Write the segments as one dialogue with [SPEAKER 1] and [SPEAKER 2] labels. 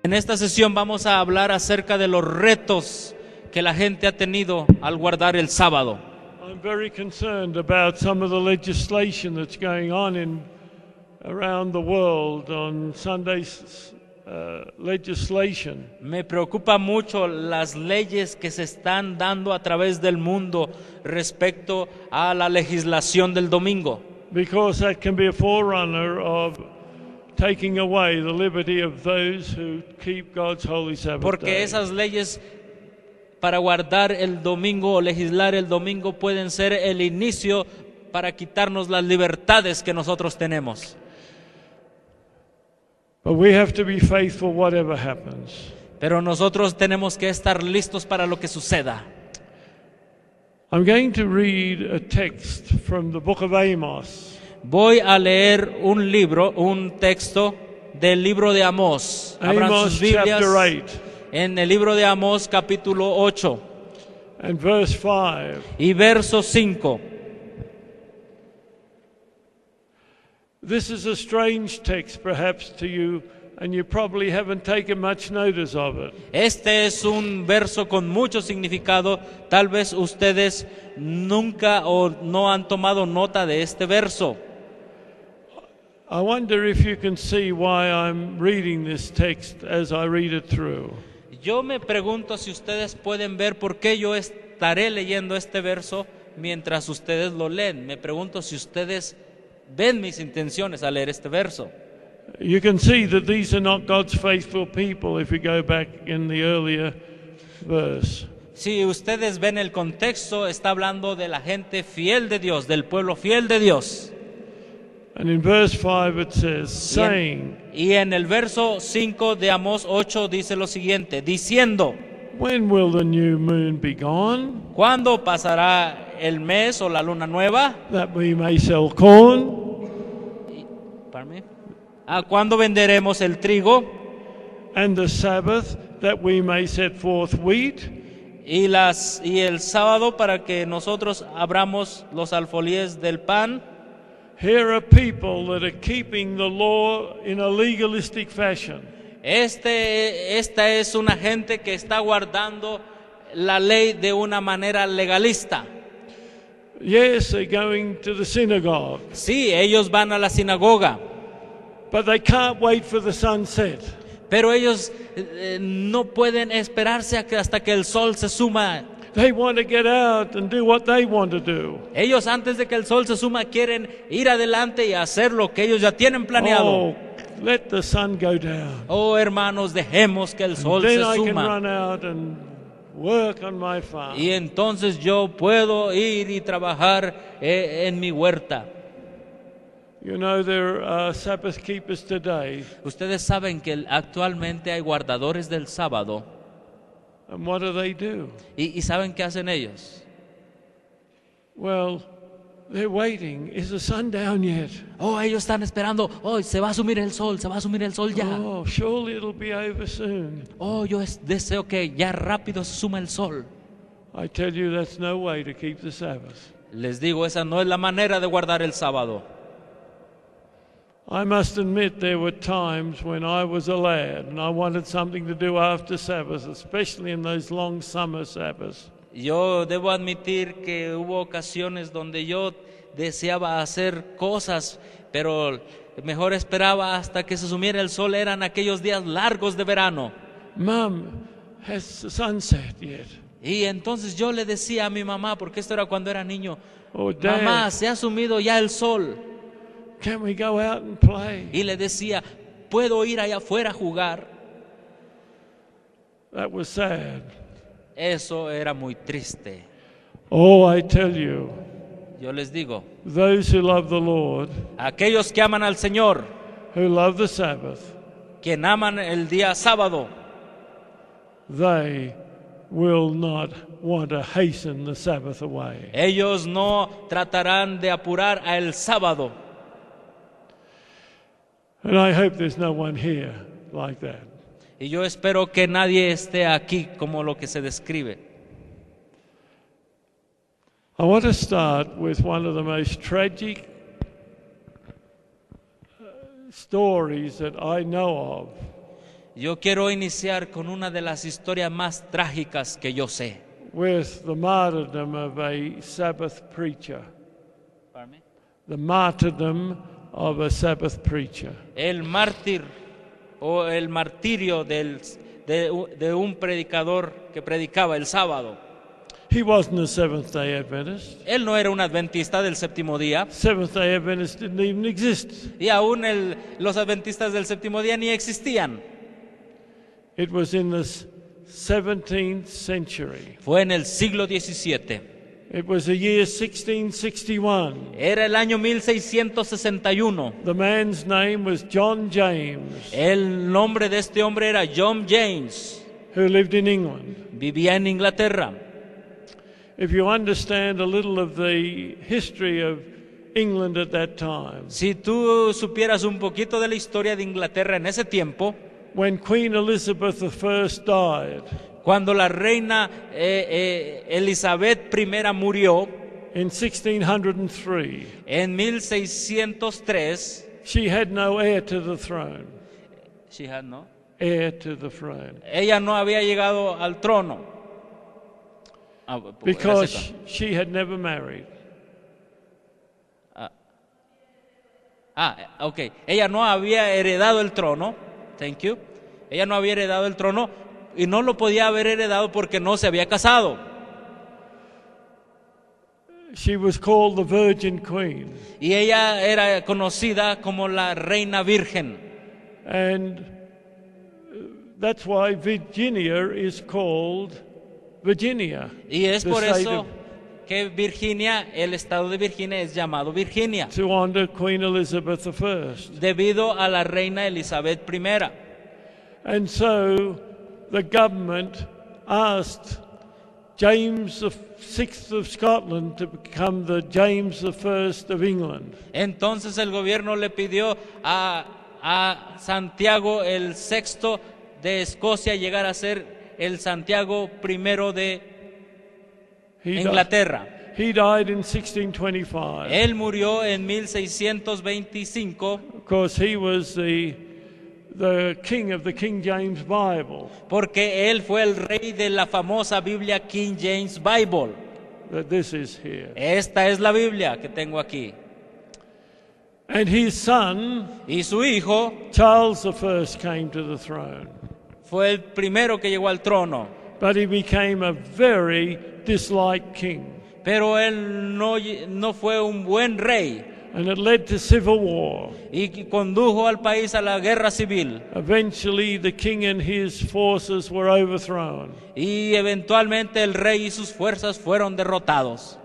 [SPEAKER 1] En esta sesión vamos a hablar acerca de los retos que la gente ha tenido al guardar el sábado.
[SPEAKER 2] I'm very concerned about some of the legislation that's going on around the world on Sunday's legislation.
[SPEAKER 1] Me preocupa mucho las leyes que se están dando a través del mundo respecto a la legislación del domingo.
[SPEAKER 2] Because that can be a forerunner of taking away the liberty of those who keep God's holy Sabbath
[SPEAKER 1] Porque
[SPEAKER 2] day.
[SPEAKER 1] esas leyes para guardar el domingo o legislar el domingo pueden ser el inicio para quitarnos las libertades que nosotros tenemos.
[SPEAKER 2] But we have to be faithful whatever happens.
[SPEAKER 1] Pero nosotros tenemos que estar listos para lo que suceda.
[SPEAKER 2] I'm going to read a text from the book of Amos.
[SPEAKER 1] Voy a leer un texto del libro de Amós. Abran
[SPEAKER 2] Amos
[SPEAKER 1] sus Biblias
[SPEAKER 2] chapter 8
[SPEAKER 1] en el libro de Amós capítulo 8
[SPEAKER 2] and verse 5.
[SPEAKER 1] y verso 5.
[SPEAKER 2] This is a strange text perhaps to you, and you probably haven't taken much notice of it.
[SPEAKER 1] Este es un verso con mucho significado. Tal vez ustedes nunca o no han tomado nota de este verso.
[SPEAKER 2] I wonder if you can see why I'm reading this text as I read it through.
[SPEAKER 1] Yo me pregunto si ustedes pueden ver por qué yo estaré leyendo este verso mientras ustedes lo leen. Me pregunto si ustedes ven mis intenciones al leer este verso.
[SPEAKER 2] You can see that these are not God's faithful people if you go back in the earlier verse.
[SPEAKER 1] Si ustedes ven el contexto, está hablando de la gente fiel de Dios, del pueblo fiel de Dios.
[SPEAKER 2] And in verse 5 it says, saying,
[SPEAKER 1] Y en el verso 5 de Amós 8 dice lo siguiente, diciendo,
[SPEAKER 2] when will the new moon be gone,
[SPEAKER 1] ¿cuándo pasará el mes o la luna nueva?
[SPEAKER 2] that we may sell corn,
[SPEAKER 1] ¿Cuándo venderemos el trigo?
[SPEAKER 2] and the Sabbath, that we may set forth wheat?
[SPEAKER 1] Y el sábado para que nosotros abramos los alfolíes del pan.
[SPEAKER 2] Here are people that are keeping the law in a legalistic fashion.
[SPEAKER 1] Esta es una gente que está guardando la ley de una manera legalista.
[SPEAKER 2] Yes, they're going to the synagogue,
[SPEAKER 1] Sí, ellos van a la sinagoga,
[SPEAKER 2] but they can't wait for the sunset.
[SPEAKER 1] pero ellos no pueden esperarse hasta que el sol se suma.
[SPEAKER 2] They want to get out and do what they want to do.
[SPEAKER 1] Ellos antes de que el sol se suma quieren ir adelante y hacer lo que ellos ya tienen planeado.
[SPEAKER 2] Oh, let the sun go down.
[SPEAKER 1] Oh, hermanos, dejemos que el sol
[SPEAKER 2] Then
[SPEAKER 1] se
[SPEAKER 2] I can
[SPEAKER 1] suma.
[SPEAKER 2] run out and work on my farm.
[SPEAKER 1] Y entonces yo puedo ir y trabajar en mi huerta.
[SPEAKER 2] You know, there are Sabbath keepers today,
[SPEAKER 1] Ustedes saben que actualmente hay guardadores del sábado.
[SPEAKER 2] and what do?
[SPEAKER 1] ¿Y saben qué hacen ellos?
[SPEAKER 2] Well, they're waiting. Is the sun down yet?
[SPEAKER 1] Oh, ellos están esperando. Oh, se va a asumir el sol ya.
[SPEAKER 2] Oh, surely it'll be over soon.
[SPEAKER 1] Oh, yo deseo que ya rápido se suma el sol.
[SPEAKER 2] I tell you, that's no way to keep the Sabbath.
[SPEAKER 1] Les digo, esa no es la manera de guardar el sábado.
[SPEAKER 2] I must admit there were times when I was a lad and I wanted something to do after Sabbath, especially in those long summer Sabbaths.
[SPEAKER 1] Yo debo admitir que hubo ocasiones donde yo deseaba hacer cosas, pero mejor esperaba hasta que se sumiera el sol. Eran aquellos días largos de verano.
[SPEAKER 2] Mum, has the sun set yet?
[SPEAKER 1] Y entonces yo le decía a mi mamá, porque esto era cuando era niño,
[SPEAKER 2] Or Dad,
[SPEAKER 1] mamá, se ha sumido ya el sol.
[SPEAKER 2] can we go out and play?
[SPEAKER 1] Y le decía, ¿puedo ir allá afuera a jugar?
[SPEAKER 2] That was sad.
[SPEAKER 1] Eso era muy triste.
[SPEAKER 2] Oh, I tell you,
[SPEAKER 1] Yo les digo,
[SPEAKER 2] those who love the Lord,
[SPEAKER 1] aquellos que aman al Señor,
[SPEAKER 2] who love the Sabbath,
[SPEAKER 1] quien aman el día sábado,
[SPEAKER 2] they will not want to hasten the Sabbath away.
[SPEAKER 1] ellos no tratarán de apurar a el sábado.
[SPEAKER 2] And I hope there's no one here like that.
[SPEAKER 1] Y yo espero que nadie esté aquí como lo que se describe.
[SPEAKER 2] I want to start with one of the most tragic stories that I know of.
[SPEAKER 1] Yo quiero iniciar con una de las historias más trágicas que yo sé.
[SPEAKER 2] with the martyrdom of a Sabbath preacher. The martyrdom of a Sabbath preacher.
[SPEAKER 1] El mártir o el martirio de un predicador que predicaba el sábado.
[SPEAKER 2] He wasn't a Seventh-day Adventist.
[SPEAKER 1] Él no era un adventista del séptimo día.
[SPEAKER 2] Seventh-day Adventists didn't even exist.
[SPEAKER 1] Y aún los adventistas del séptimo día ni existían.
[SPEAKER 2] It was in the 17th century.
[SPEAKER 1] Fue en el siglo XVII.
[SPEAKER 2] It was the year 1661.
[SPEAKER 1] Era el año 1661.
[SPEAKER 2] The man's name was John James,
[SPEAKER 1] El nombre de este hombre era John James.
[SPEAKER 2] who lived in England.
[SPEAKER 1] Vivía en Inglaterra.
[SPEAKER 2] If you understand a little of the history of England at that time,
[SPEAKER 1] Si tú supieras un poquito de la historia de Inglaterra en ese tiempo,
[SPEAKER 2] when Queen Elizabeth I died
[SPEAKER 1] cuando la reina Elizabeth I murió
[SPEAKER 2] in 1603,
[SPEAKER 1] en 1603,
[SPEAKER 2] she had no heir to the throne.
[SPEAKER 1] she had no,
[SPEAKER 2] Heir to the throne.
[SPEAKER 1] ella no había llegado al trono.
[SPEAKER 2] Because she had never married.
[SPEAKER 1] Ok. Ella no había heredado el trono. Thank you. Ella no había heredado el trono y no lo podía haber heredado porque no se había casado.
[SPEAKER 2] She was called the Virgin Queen.
[SPEAKER 1] Y ella era conocida como la reina virgen.
[SPEAKER 2] And that's why Virginia is called Virginia.
[SPEAKER 1] Y es
[SPEAKER 2] the
[SPEAKER 1] por
[SPEAKER 2] state
[SPEAKER 1] eso
[SPEAKER 2] of-
[SPEAKER 1] que Virginia, el estado de Virginia es llamado Virginia,
[SPEAKER 2] to honor Queen Elizabeth I.
[SPEAKER 1] debido a la reina Elizabeth I.
[SPEAKER 2] And so the government asked James VI of Scotland to become the James I of England.
[SPEAKER 1] Entonces el gobierno le pidió a Santiago el sexto de Escocia llegar a ser el Santiago I de
[SPEAKER 2] He
[SPEAKER 1] Inglaterra.
[SPEAKER 2] He died in 1625.
[SPEAKER 1] Él murió en 1625
[SPEAKER 2] Of course, he was the king of the King James Bible
[SPEAKER 1] porque él fue el rey de la famosa Biblia King James Bible.
[SPEAKER 2] that this is here.
[SPEAKER 1] Esta es la Biblia que tengo aquí.
[SPEAKER 2] And his son,
[SPEAKER 1] Y su hijo
[SPEAKER 2] Charles I, came to the throne.
[SPEAKER 1] fue el primero que llegó al trono,
[SPEAKER 2] But he became a very disliked king.
[SPEAKER 1] pero él no fue un buen rey
[SPEAKER 2] And it led to civil war.
[SPEAKER 1] y condujo al país a la guerra civil.
[SPEAKER 2] Eventually, the king and his forces were overthrown.
[SPEAKER 1] Y eventualmente el rey y sus fuerzas fueron derrotados.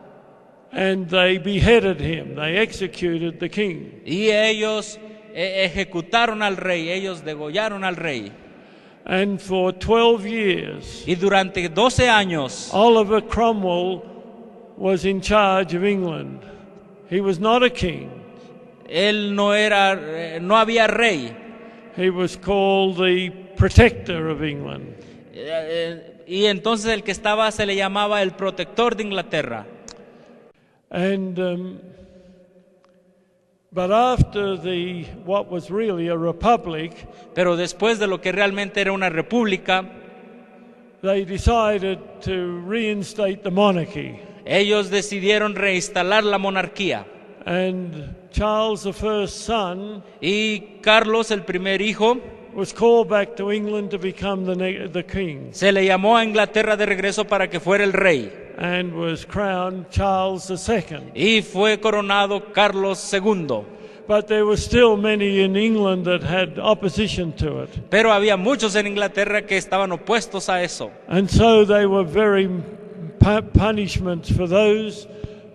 [SPEAKER 2] And they beheaded him. They executed the king.
[SPEAKER 1] Y ellos ejecutaron al rey, ellos degollaron al rey.
[SPEAKER 2] And for 12 years,
[SPEAKER 1] Y durante 12 años,
[SPEAKER 2] Oliver Cromwell was in charge of England. He was not a king.
[SPEAKER 1] él no había rey.
[SPEAKER 2] He was called the protector of England.
[SPEAKER 1] Y entonces el que estaba se le llamaba el protector de Inglaterra.
[SPEAKER 2] And but after what was really a republic,
[SPEAKER 1] Pero después de lo que realmente era una república,
[SPEAKER 2] they decided to reinstate the monarchy.
[SPEAKER 1] ellos decidieron reinstalar la monarquía.
[SPEAKER 2] And Charles I's son
[SPEAKER 1] Y Carlos, el primer hijo,
[SPEAKER 2] was called back to England to become the king,
[SPEAKER 1] se le llamó a Inglaterra de regreso para que fuera el rey.
[SPEAKER 2] and was crowned Charles II.
[SPEAKER 1] Y fue coronado Carlos II.
[SPEAKER 2] But there were still many in England that had opposition to it.
[SPEAKER 1] Pero había muchos en Inglaterra que estaban opuestos a eso.
[SPEAKER 2] And so they were very punishments for those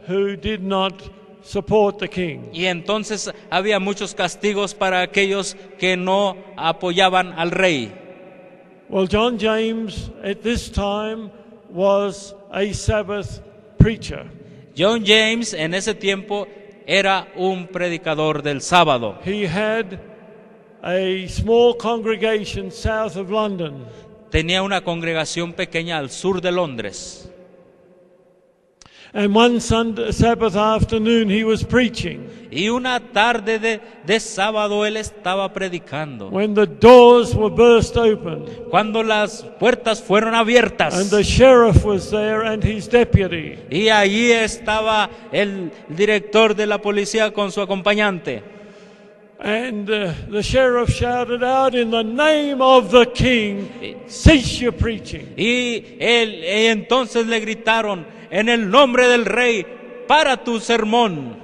[SPEAKER 2] who did not support the king.
[SPEAKER 1] Y entonces había muchos castigos para aquellos que no apoyaban al rey.
[SPEAKER 2] Well, John James at this time was a Sabbath preacher.
[SPEAKER 1] John James en ese tiempo era un predicador del sábado.
[SPEAKER 2] He had a small congregation south of London.
[SPEAKER 1] Tenía una congregación pequeña al sur de Londres.
[SPEAKER 2] And one Sabbath afternoon he was preaching.
[SPEAKER 1] Y una tarde de sábado él estaba predicando.
[SPEAKER 2] When the doors were burst open.
[SPEAKER 1] Cuando las puertas fueron abiertas.
[SPEAKER 2] And the sheriff was there and his deputy.
[SPEAKER 1] Y allí estaba el director de la policía con su acompañante.
[SPEAKER 2] And the sheriff shouted out, "In the name of the king, cease your preaching."
[SPEAKER 1] Y entonces le gritaron, en el nombre del rey, para tu sermón.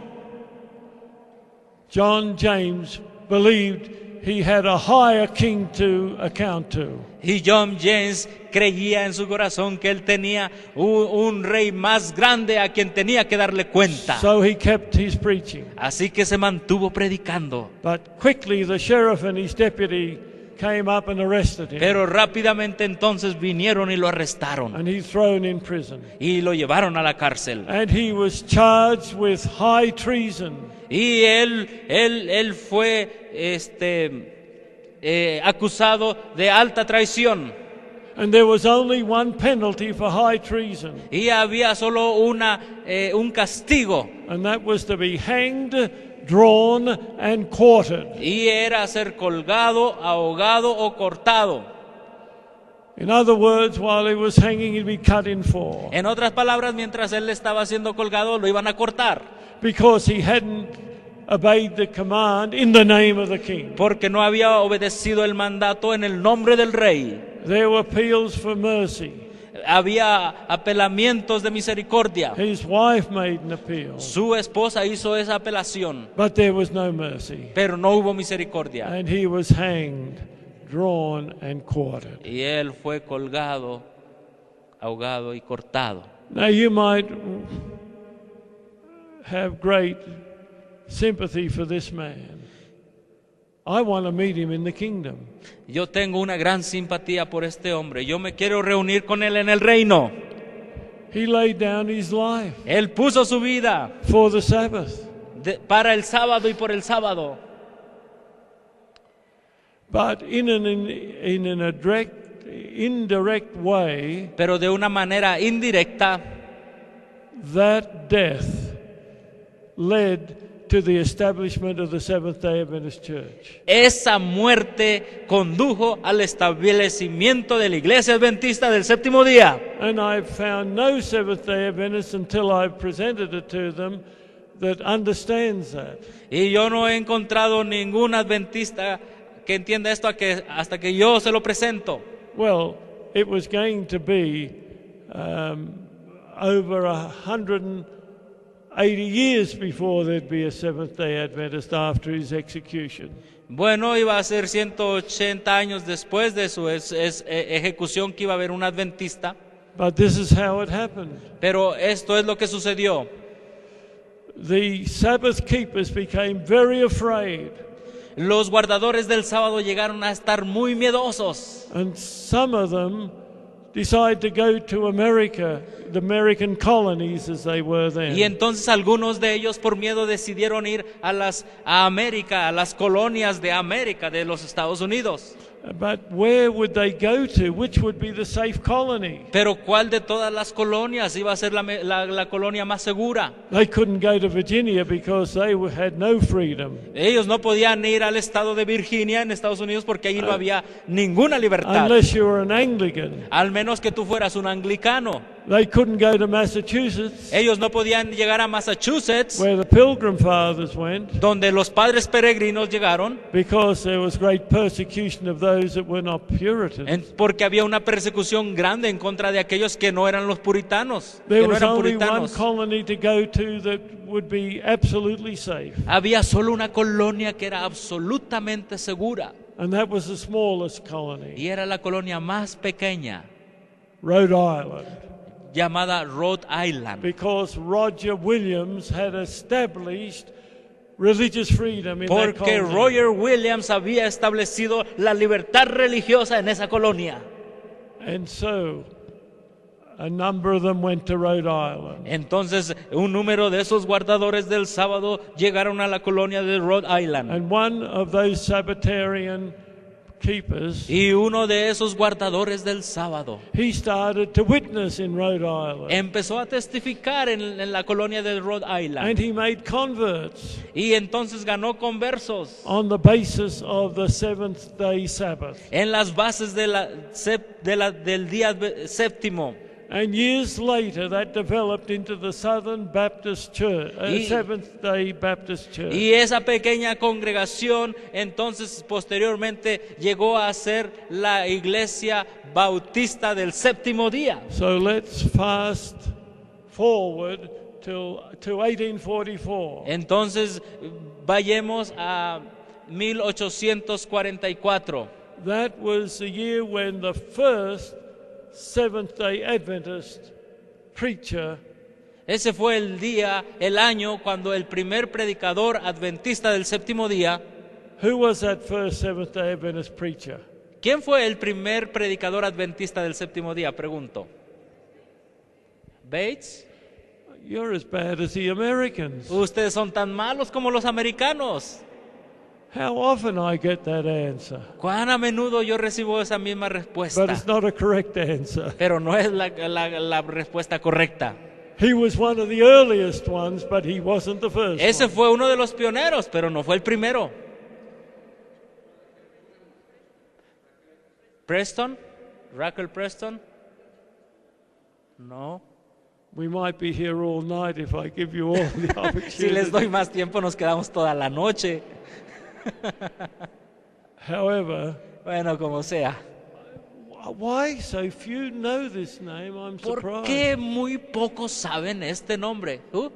[SPEAKER 2] John James believed he had a higher king to account to.
[SPEAKER 1] Y John James creía en su corazón que él tenía un rey más grande a quien tenía que darle cuenta.
[SPEAKER 2] So he kept his preaching.
[SPEAKER 1] Así que se mantuvo predicando.
[SPEAKER 2] But quickly the sheriff and his deputy came up and arrested him.
[SPEAKER 1] Pero rápidamente entonces vinieron y lo arrestaron.
[SPEAKER 2] And he's thrown in prison.
[SPEAKER 1] Y lo llevaron a la cárcel.
[SPEAKER 2] And he was charged with high treason.
[SPEAKER 1] Y él fue acusado de alta traición.
[SPEAKER 2] And there was only one penalty for high treason.
[SPEAKER 1] Y había solo un castigo.
[SPEAKER 2] And that was to be hanged, drawn and quartered.
[SPEAKER 1] Y era ser colgado, ahogado o cortado.
[SPEAKER 2] In other words, while he was hanging, he'd be cut in four.
[SPEAKER 1] En otras palabras, mientras él estaba siendo colgado, lo iban a cortar.
[SPEAKER 2] Because he hadn't obeyed the command in the name of the king.
[SPEAKER 1] Porque no había obedecido el mandato en el nombre del rey.
[SPEAKER 2] There were appeals for mercy.
[SPEAKER 1] Había apelamientos de misericordia.
[SPEAKER 2] His wife made an appeal.
[SPEAKER 1] Su esposa hizo esa apelación.
[SPEAKER 2] But there was no mercy.
[SPEAKER 1] Pero no hubo misericordia.
[SPEAKER 2] And he was hanged, drawn and quartered.
[SPEAKER 1] Y él fue colgado, ahogado y cortado.
[SPEAKER 2] Now you might have great sympathy for this man. I want to meet him in the kingdom.
[SPEAKER 1] Yo tengo una gran simpatía por este hombre. Yo me quiero reunir con él en el reino.
[SPEAKER 2] He laid down his life
[SPEAKER 1] Él puso su vida
[SPEAKER 2] for the Sabbath.
[SPEAKER 1] para el sábado y por el sábado.
[SPEAKER 2] But in an indirect way,
[SPEAKER 1] Pero de una manera indirecta,
[SPEAKER 2] that death led to the establishment of the Seventh-day Adventist Church.
[SPEAKER 1] esa muerte condujo al establecimiento de la Iglesia Adventista del Séptimo Día.
[SPEAKER 2] And I've found no Seventh-day Adventist until I've presented it to them that understands that.
[SPEAKER 1] Y yo no he encontrado ningún adventista que entienda esto hasta que yo se lo presento.
[SPEAKER 2] Well, it was going to be over 180 years before there'd be a Seventh-day Adventist after his execution.
[SPEAKER 1] Bueno, iba a ser 180 años después de su ejecución que iba a haber un adventista.
[SPEAKER 2] But this is how it happened.
[SPEAKER 1] Pero esto es lo que sucedió.
[SPEAKER 2] The Sabbath keepers became very afraid.
[SPEAKER 1] Los guardadores del sábado llegaron a estar muy miedosos.
[SPEAKER 2] And some of them decided to go to America, the American colonies as they were then.
[SPEAKER 1] Y entonces algunos de ellos por miedo decidieron ir a América, a las colonias de América, de los Estados Unidos.
[SPEAKER 2] But where would they go to? Which would be the safe colony?
[SPEAKER 1] Pero ¿cuál de todas las colonias iba a ser la colonia más segura?
[SPEAKER 2] They couldn't go to Virginia because they had no freedom.
[SPEAKER 1] Ellos no podían ir al estado de Virginia en Estados Unidos porque allí no había ninguna libertad.
[SPEAKER 2] Unless you were an Anglican.
[SPEAKER 1] Al menos que tú fueras un anglicano.
[SPEAKER 2] They couldn't go to Massachusetts.
[SPEAKER 1] Ellos no podían llegar a Massachusetts,
[SPEAKER 2] where the Pilgrim Fathers went.
[SPEAKER 1] Donde los padres peregrinos llegaron.
[SPEAKER 2] Because there was great persecution of those that were not Puritans.
[SPEAKER 1] Porque había una persecución grande en contra de aquellos que no eran los puritanos.
[SPEAKER 2] There
[SPEAKER 1] que no
[SPEAKER 2] was
[SPEAKER 1] eran
[SPEAKER 2] only
[SPEAKER 1] puritanos.
[SPEAKER 2] one colony to go to that would be absolutely safe.
[SPEAKER 1] Había solo una colonia que era absolutamente segura.
[SPEAKER 2] And that was the smallest colony.
[SPEAKER 1] Y era la colonia más pequeña.
[SPEAKER 2] Rhode Island.
[SPEAKER 1] Llamada Rhode Island.
[SPEAKER 2] Because Roger Williams had established religious freedom in that
[SPEAKER 1] Porque
[SPEAKER 2] colony.
[SPEAKER 1] Roger Williams había establecido la libertad religiosa en esa colonia.
[SPEAKER 2] And so a number of them went to Rhode Island.
[SPEAKER 1] Entonces, un número de esos guardadores del sábado llegaron a la colonia de Rhode Island.
[SPEAKER 2] And one of those Sabbatarian keepers,
[SPEAKER 1] Y uno de esos guardadores del sábado
[SPEAKER 2] he started to witness in Rhode Island.
[SPEAKER 1] empezó a testificar en la colonia de Rhode
[SPEAKER 2] And
[SPEAKER 1] Island.
[SPEAKER 2] he made converts
[SPEAKER 1] Y entonces ganó conversos
[SPEAKER 2] on the basis of the seventh day Sabbath.
[SPEAKER 1] en las bases del día séptimo.
[SPEAKER 2] And years later, that developed into the Southern Baptist Church,
[SPEAKER 1] Y-
[SPEAKER 2] Seventh Day Baptist Church.
[SPEAKER 1] Y esa pequeña congregación entonces posteriormente llegó a ser la iglesia bautista del séptimo día.
[SPEAKER 2] So let's fast forward to 1844.
[SPEAKER 1] Entonces vayamos a 1844.
[SPEAKER 2] That was the year when the first Seventh-day Adventist preacher
[SPEAKER 1] Ese fue el año cuando el primer predicador adventista del séptimo día.
[SPEAKER 2] Who was that first Seventh-day Adventist preacher?
[SPEAKER 1] ¿Quién fue el primer predicador adventista del séptimo día? Pregunto. ¿Bates?
[SPEAKER 2] You're as bad as the Americans.
[SPEAKER 1] Ustedes son tan malos como los americanos.
[SPEAKER 2] How often I get that answer.
[SPEAKER 1] ¿Cuán a menudo yo recibo esa misma
[SPEAKER 2] But
[SPEAKER 1] respuesta?
[SPEAKER 2] it's not a correct answer.
[SPEAKER 1] Pero no es la respuesta correcta.
[SPEAKER 2] He was one of the earliest ones, but he wasn't the first
[SPEAKER 1] Ese
[SPEAKER 2] one.
[SPEAKER 1] fue uno de los pioneros, pero no fue el primero. ¿Preston? ¿Raquel Preston? No.
[SPEAKER 2] We might be here all night if I give you all the
[SPEAKER 1] Si les doy
[SPEAKER 2] opportunity.
[SPEAKER 1] más tiempo nos quedamos toda la noche.
[SPEAKER 2] However,
[SPEAKER 1] Bueno, como sea.
[SPEAKER 2] why so few know this name? I'm
[SPEAKER 1] ¿Por
[SPEAKER 2] surprised.
[SPEAKER 1] qué muy pocos saben este nombre? ¿Who?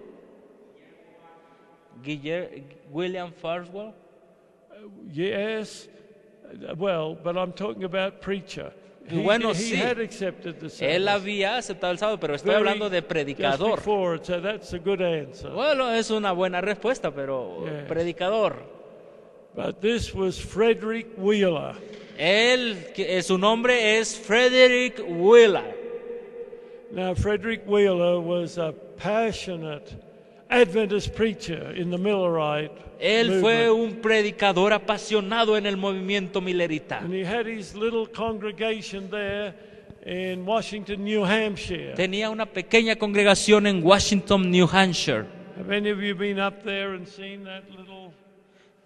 [SPEAKER 1] William Farswell.
[SPEAKER 2] Yes, well, but I'm talking about preacher.
[SPEAKER 1] Bueno,
[SPEAKER 2] he
[SPEAKER 1] sí.
[SPEAKER 2] had accepted the
[SPEAKER 1] Él
[SPEAKER 2] Sabbath.
[SPEAKER 1] había aceptado el sábado, pero estoy
[SPEAKER 2] Very-
[SPEAKER 1] hablando de
[SPEAKER 2] just
[SPEAKER 1] predicador.
[SPEAKER 2] before it, so that's a good answer.
[SPEAKER 1] Bueno, es una buena respuesta, pero
[SPEAKER 2] Yes.
[SPEAKER 1] predicador.
[SPEAKER 2] But this was Frederick Wheeler.
[SPEAKER 1] Su nombre es Frederick Wheeler.
[SPEAKER 2] Now, Frederick Wheeler was a passionate Adventist preacher in the Millerite
[SPEAKER 1] Él fue
[SPEAKER 2] movement.
[SPEAKER 1] un predicador apasionado en el movimiento milerita.
[SPEAKER 2] And he had his little congregation there in Washington, New Hampshire.
[SPEAKER 1] Tenía una pequeña congregación en Washington, New Hampshire.
[SPEAKER 2] Have any of you been up there and seen that little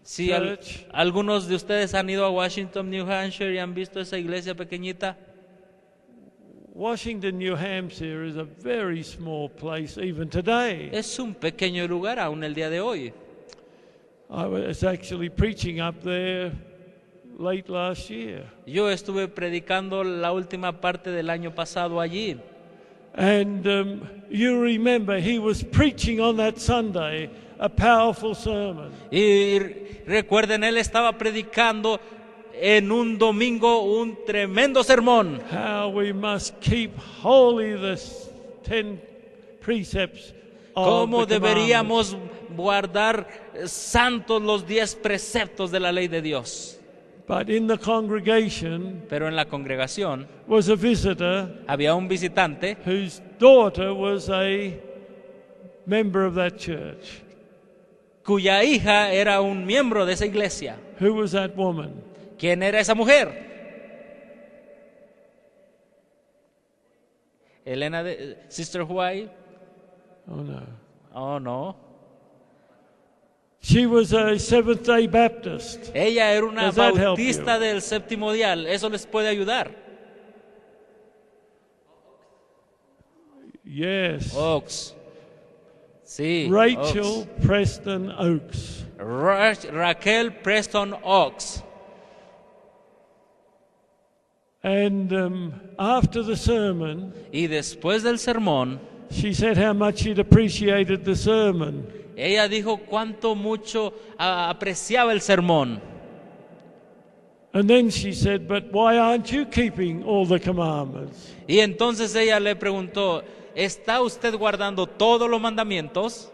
[SPEAKER 1] Sí,
[SPEAKER 2] church?
[SPEAKER 1] algunos de ustedes han ido a Washington, New Hampshire y han visto esa iglesia pequeñita.
[SPEAKER 2] Washington, New Hampshire is a very small place even today.
[SPEAKER 1] Es un pequeño lugar aún el día de hoy.
[SPEAKER 2] I was actually preaching up there late last year.
[SPEAKER 1] Yo estuve predicando la última parte del año pasado allí.
[SPEAKER 2] And you remember he was preaching on that Sunday a powerful sermon.
[SPEAKER 1] Y recuerden, él estaba predicando en un domingo un tremendo sermón.
[SPEAKER 2] How we must keep holy the 10 precepts of
[SPEAKER 1] Cómo
[SPEAKER 2] the commandments.
[SPEAKER 1] deberíamos guardar santos los 10 preceptos de la ley de Dios.
[SPEAKER 2] But in the congregation
[SPEAKER 1] Pero en la congregación
[SPEAKER 2] was a visitor
[SPEAKER 1] había un visitante
[SPEAKER 2] whose daughter was a member of that church.
[SPEAKER 1] cuya hija era un miembro de esa iglesia.
[SPEAKER 2] Who was that woman?
[SPEAKER 1] ¿Quién era esa mujer? Elena de Sister Hawaii.
[SPEAKER 2] Oh no.
[SPEAKER 1] Oh, no.
[SPEAKER 2] She was a Seventh-day Baptist.
[SPEAKER 1] Ella era una
[SPEAKER 2] Does that help
[SPEAKER 1] bautista
[SPEAKER 2] you?
[SPEAKER 1] del séptimo día. ¿Eso les puede ayudar?
[SPEAKER 2] Yes.
[SPEAKER 1] Oaks. Sí.
[SPEAKER 2] Rachel
[SPEAKER 1] Oaks.
[SPEAKER 2] Preston Oaks.
[SPEAKER 1] Raquel Preston Oaks.
[SPEAKER 2] And after the sermon,
[SPEAKER 1] Y después del sermón,
[SPEAKER 2] she said how much she'd appreciated the sermon.
[SPEAKER 1] ella dijo cuánto mucho apreciaba el sermón.
[SPEAKER 2] And then she said, but why aren't you keeping all the commandments?
[SPEAKER 1] Y entonces ella le preguntó, ¿está usted guardando todos los mandamientos?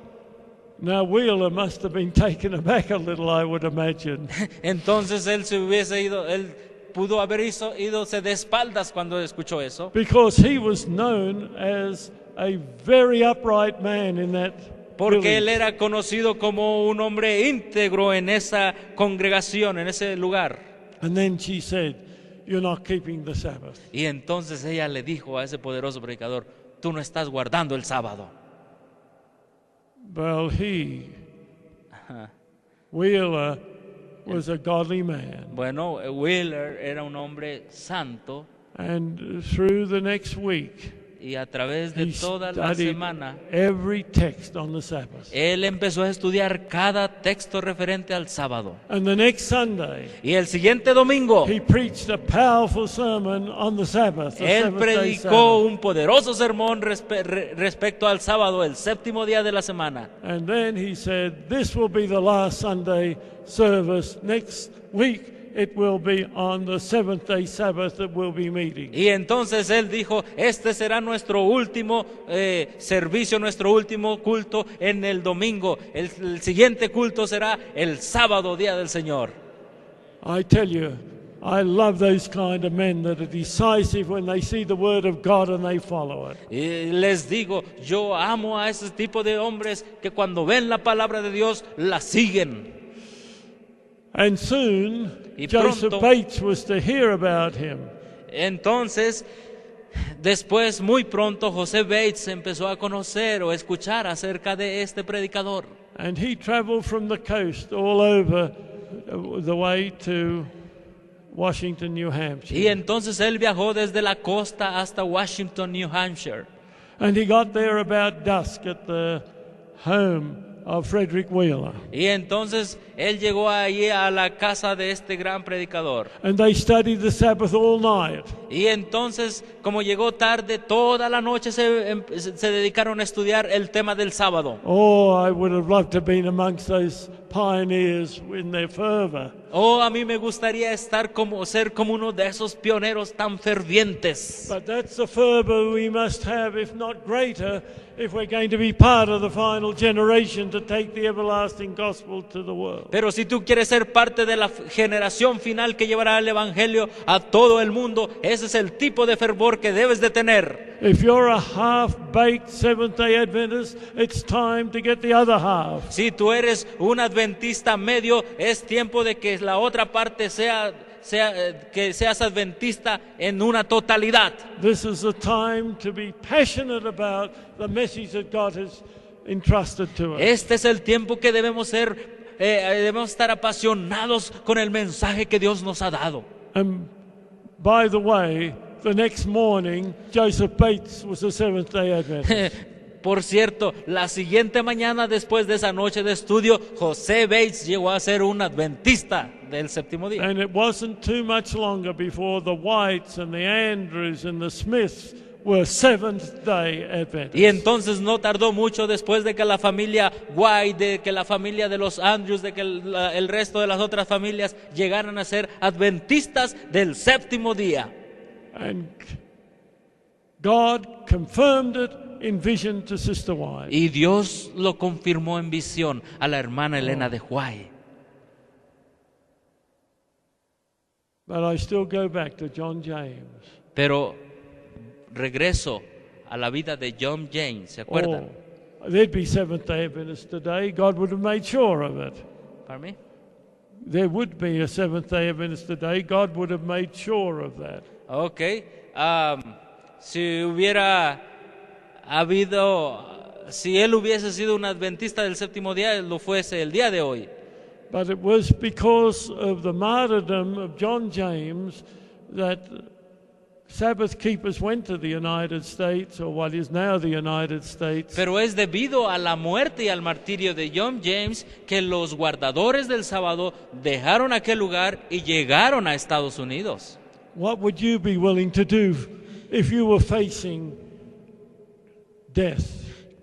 [SPEAKER 2] Now, Wheeler must have been taken aback a little, I would imagine.
[SPEAKER 1] Entonces él se hubiese ido, él pudo haber idose de espaldas cuando escuchó eso.
[SPEAKER 2] Because he was known as a very upright man in that
[SPEAKER 1] Porque él
[SPEAKER 2] village.
[SPEAKER 1] era conocido como un hombre íntegro en esa congregación, en ese lugar.
[SPEAKER 2] And then she said, "You're not keeping the Sabbath."
[SPEAKER 1] Y entonces ella le dijo a ese poderoso predicador, tú no estás guardando el sábado.
[SPEAKER 2] Well, Wheeler, was a godly man.
[SPEAKER 1] Bueno, Wheeler era un hombre santo,
[SPEAKER 2] And through the next week,
[SPEAKER 1] y a través de
[SPEAKER 2] he
[SPEAKER 1] toda la
[SPEAKER 2] studied
[SPEAKER 1] semana
[SPEAKER 2] every text on the Sabbath.
[SPEAKER 1] él empezó a estudiar cada texto referente al sábado.
[SPEAKER 2] And the next Sunday,
[SPEAKER 1] Y el siguiente domingo
[SPEAKER 2] he preached a powerful sermon on the Sabbath, the
[SPEAKER 1] él
[SPEAKER 2] seventh-day
[SPEAKER 1] predicó
[SPEAKER 2] Sabbath.
[SPEAKER 1] un poderoso sermón respecto al sábado, el séptimo día de la semana.
[SPEAKER 2] And then he said, "This will be the last Sunday service. Next week, it will be on the seventh-day Sabbath that we'll be meeting."
[SPEAKER 1] Y entonces él dijo, este será nuestro último servicio, nuestro último culto en el domingo. El siguiente culto será el sábado, día del Señor.
[SPEAKER 2] I tell you, I love those kind of men that are decisive when they see the word of God and they follow it.
[SPEAKER 1] Y les digo, yo amo a ese tipo de hombres que cuando ven la palabra de Dios, la siguen.
[SPEAKER 2] And soon,
[SPEAKER 1] Y
[SPEAKER 2] Joseph
[SPEAKER 1] pronto-
[SPEAKER 2] Bates was to hear about him.
[SPEAKER 1] Entonces, después, muy pronto, José Bates empezó a conocer o escuchar acerca de este predicador.
[SPEAKER 2] And he traveled from the coast all over the way to Washington, New Hampshire.
[SPEAKER 1] Y entonces él viajó desde la costa hasta Washington, New Hampshire.
[SPEAKER 2] And he got there about dusk at the home of Frederick Wheeler.
[SPEAKER 1] Y entonces él llegó allí a la casa de este gran predicador.
[SPEAKER 2] And they studied the Sabbath all night.
[SPEAKER 1] Y entonces, como llegó tarde, toda la noche se dedicaron a estudiar el tema del sábado.
[SPEAKER 2] Oh, I would have loved to have been amongst those pioneers in their fervor.
[SPEAKER 1] Oh, a mí me gustaría ser como uno de esos pioneros tan fervientes.
[SPEAKER 2] But that's the fervor we must have, if not greater, if we're going to be part of the final generation to take the everlasting gospel to the world.
[SPEAKER 1] Pero si tú quieres ser parte de la generación final que llevará el evangelio a todo el mundo, ese es el tipo de fervor que debes de tener.
[SPEAKER 2] If you're a half-baked Seventh-day Adventist, it's time to get the other half.
[SPEAKER 1] Si tú eres un adventista medio, es tiempo de que la otra parte que seas adventista en una totalidad.
[SPEAKER 2] This is a time to be passionate about the message that God has entrusted to us.
[SPEAKER 1] Este es el tiempo que debemos estar apasionados con el mensaje que Dios nos ha dado.
[SPEAKER 2] And by the way, the next morning, Joseph Bates was a Seventh-day Adventist.
[SPEAKER 1] Por cierto, la siguiente mañana después de esa noche de estudio, José Bates llegó a ser un adventista del séptimo día.
[SPEAKER 2] And it wasn't too much longer before the Whites and the Andrews and the Smiths were Seventh-day Adventists.
[SPEAKER 1] Y entonces no tardó mucho después de que la familia White, de que la familia de los Andrews, de que el resto de las otras familias llegaran a ser adventistas del séptimo día.
[SPEAKER 2] And God confirmed it in vision to Sister White.
[SPEAKER 1] Y Dios lo confirmó en visión a la hermana Elena de White.
[SPEAKER 2] But I still go back to John James.
[SPEAKER 1] Pero regreso a la vida de John James, ¿se acuerdan?
[SPEAKER 2] Oh, there'd be Seventh-day Adventists today. God would have made sure of it.
[SPEAKER 1] ¿Para mí?
[SPEAKER 2] There would be a Seventh-day Adventist today. God would have made sure of that.
[SPEAKER 1] Ok. Si hubiera si él hubiese sido un adventista del séptimo día, él lo fuese el día de hoy.
[SPEAKER 2] But it was because of the martyrdom of John James that Sabbath keepers went to the United States, or what is now the United States.
[SPEAKER 1] Pero es debido a la muerte y al martirio de John James que los guardadores del sábado dejaron aquel lugar y llegaron a Estados Unidos.
[SPEAKER 2] What would you be willing to do if you were facing death?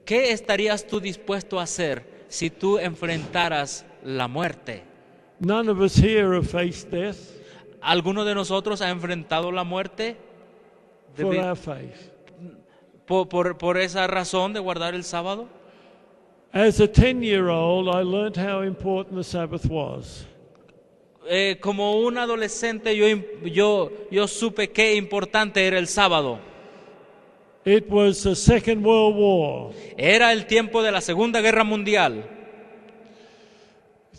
[SPEAKER 1] ¿Qué estarías tú dispuesto a hacer si tú enfrentaras la muerte?
[SPEAKER 2] None of us here have faced death
[SPEAKER 1] ¿Alguno de nosotros ha enfrentado la muerte?
[SPEAKER 2] for our faith.
[SPEAKER 1] Por esa razón de guardar el sábado.
[SPEAKER 2] As a 10-year-old, I learned how important the Sabbath was.
[SPEAKER 1] Como un adolescente yo supe qué importante era el sábado.
[SPEAKER 2] It was the Second World War.
[SPEAKER 1] Era el tiempo de la Segunda Guerra Mundial.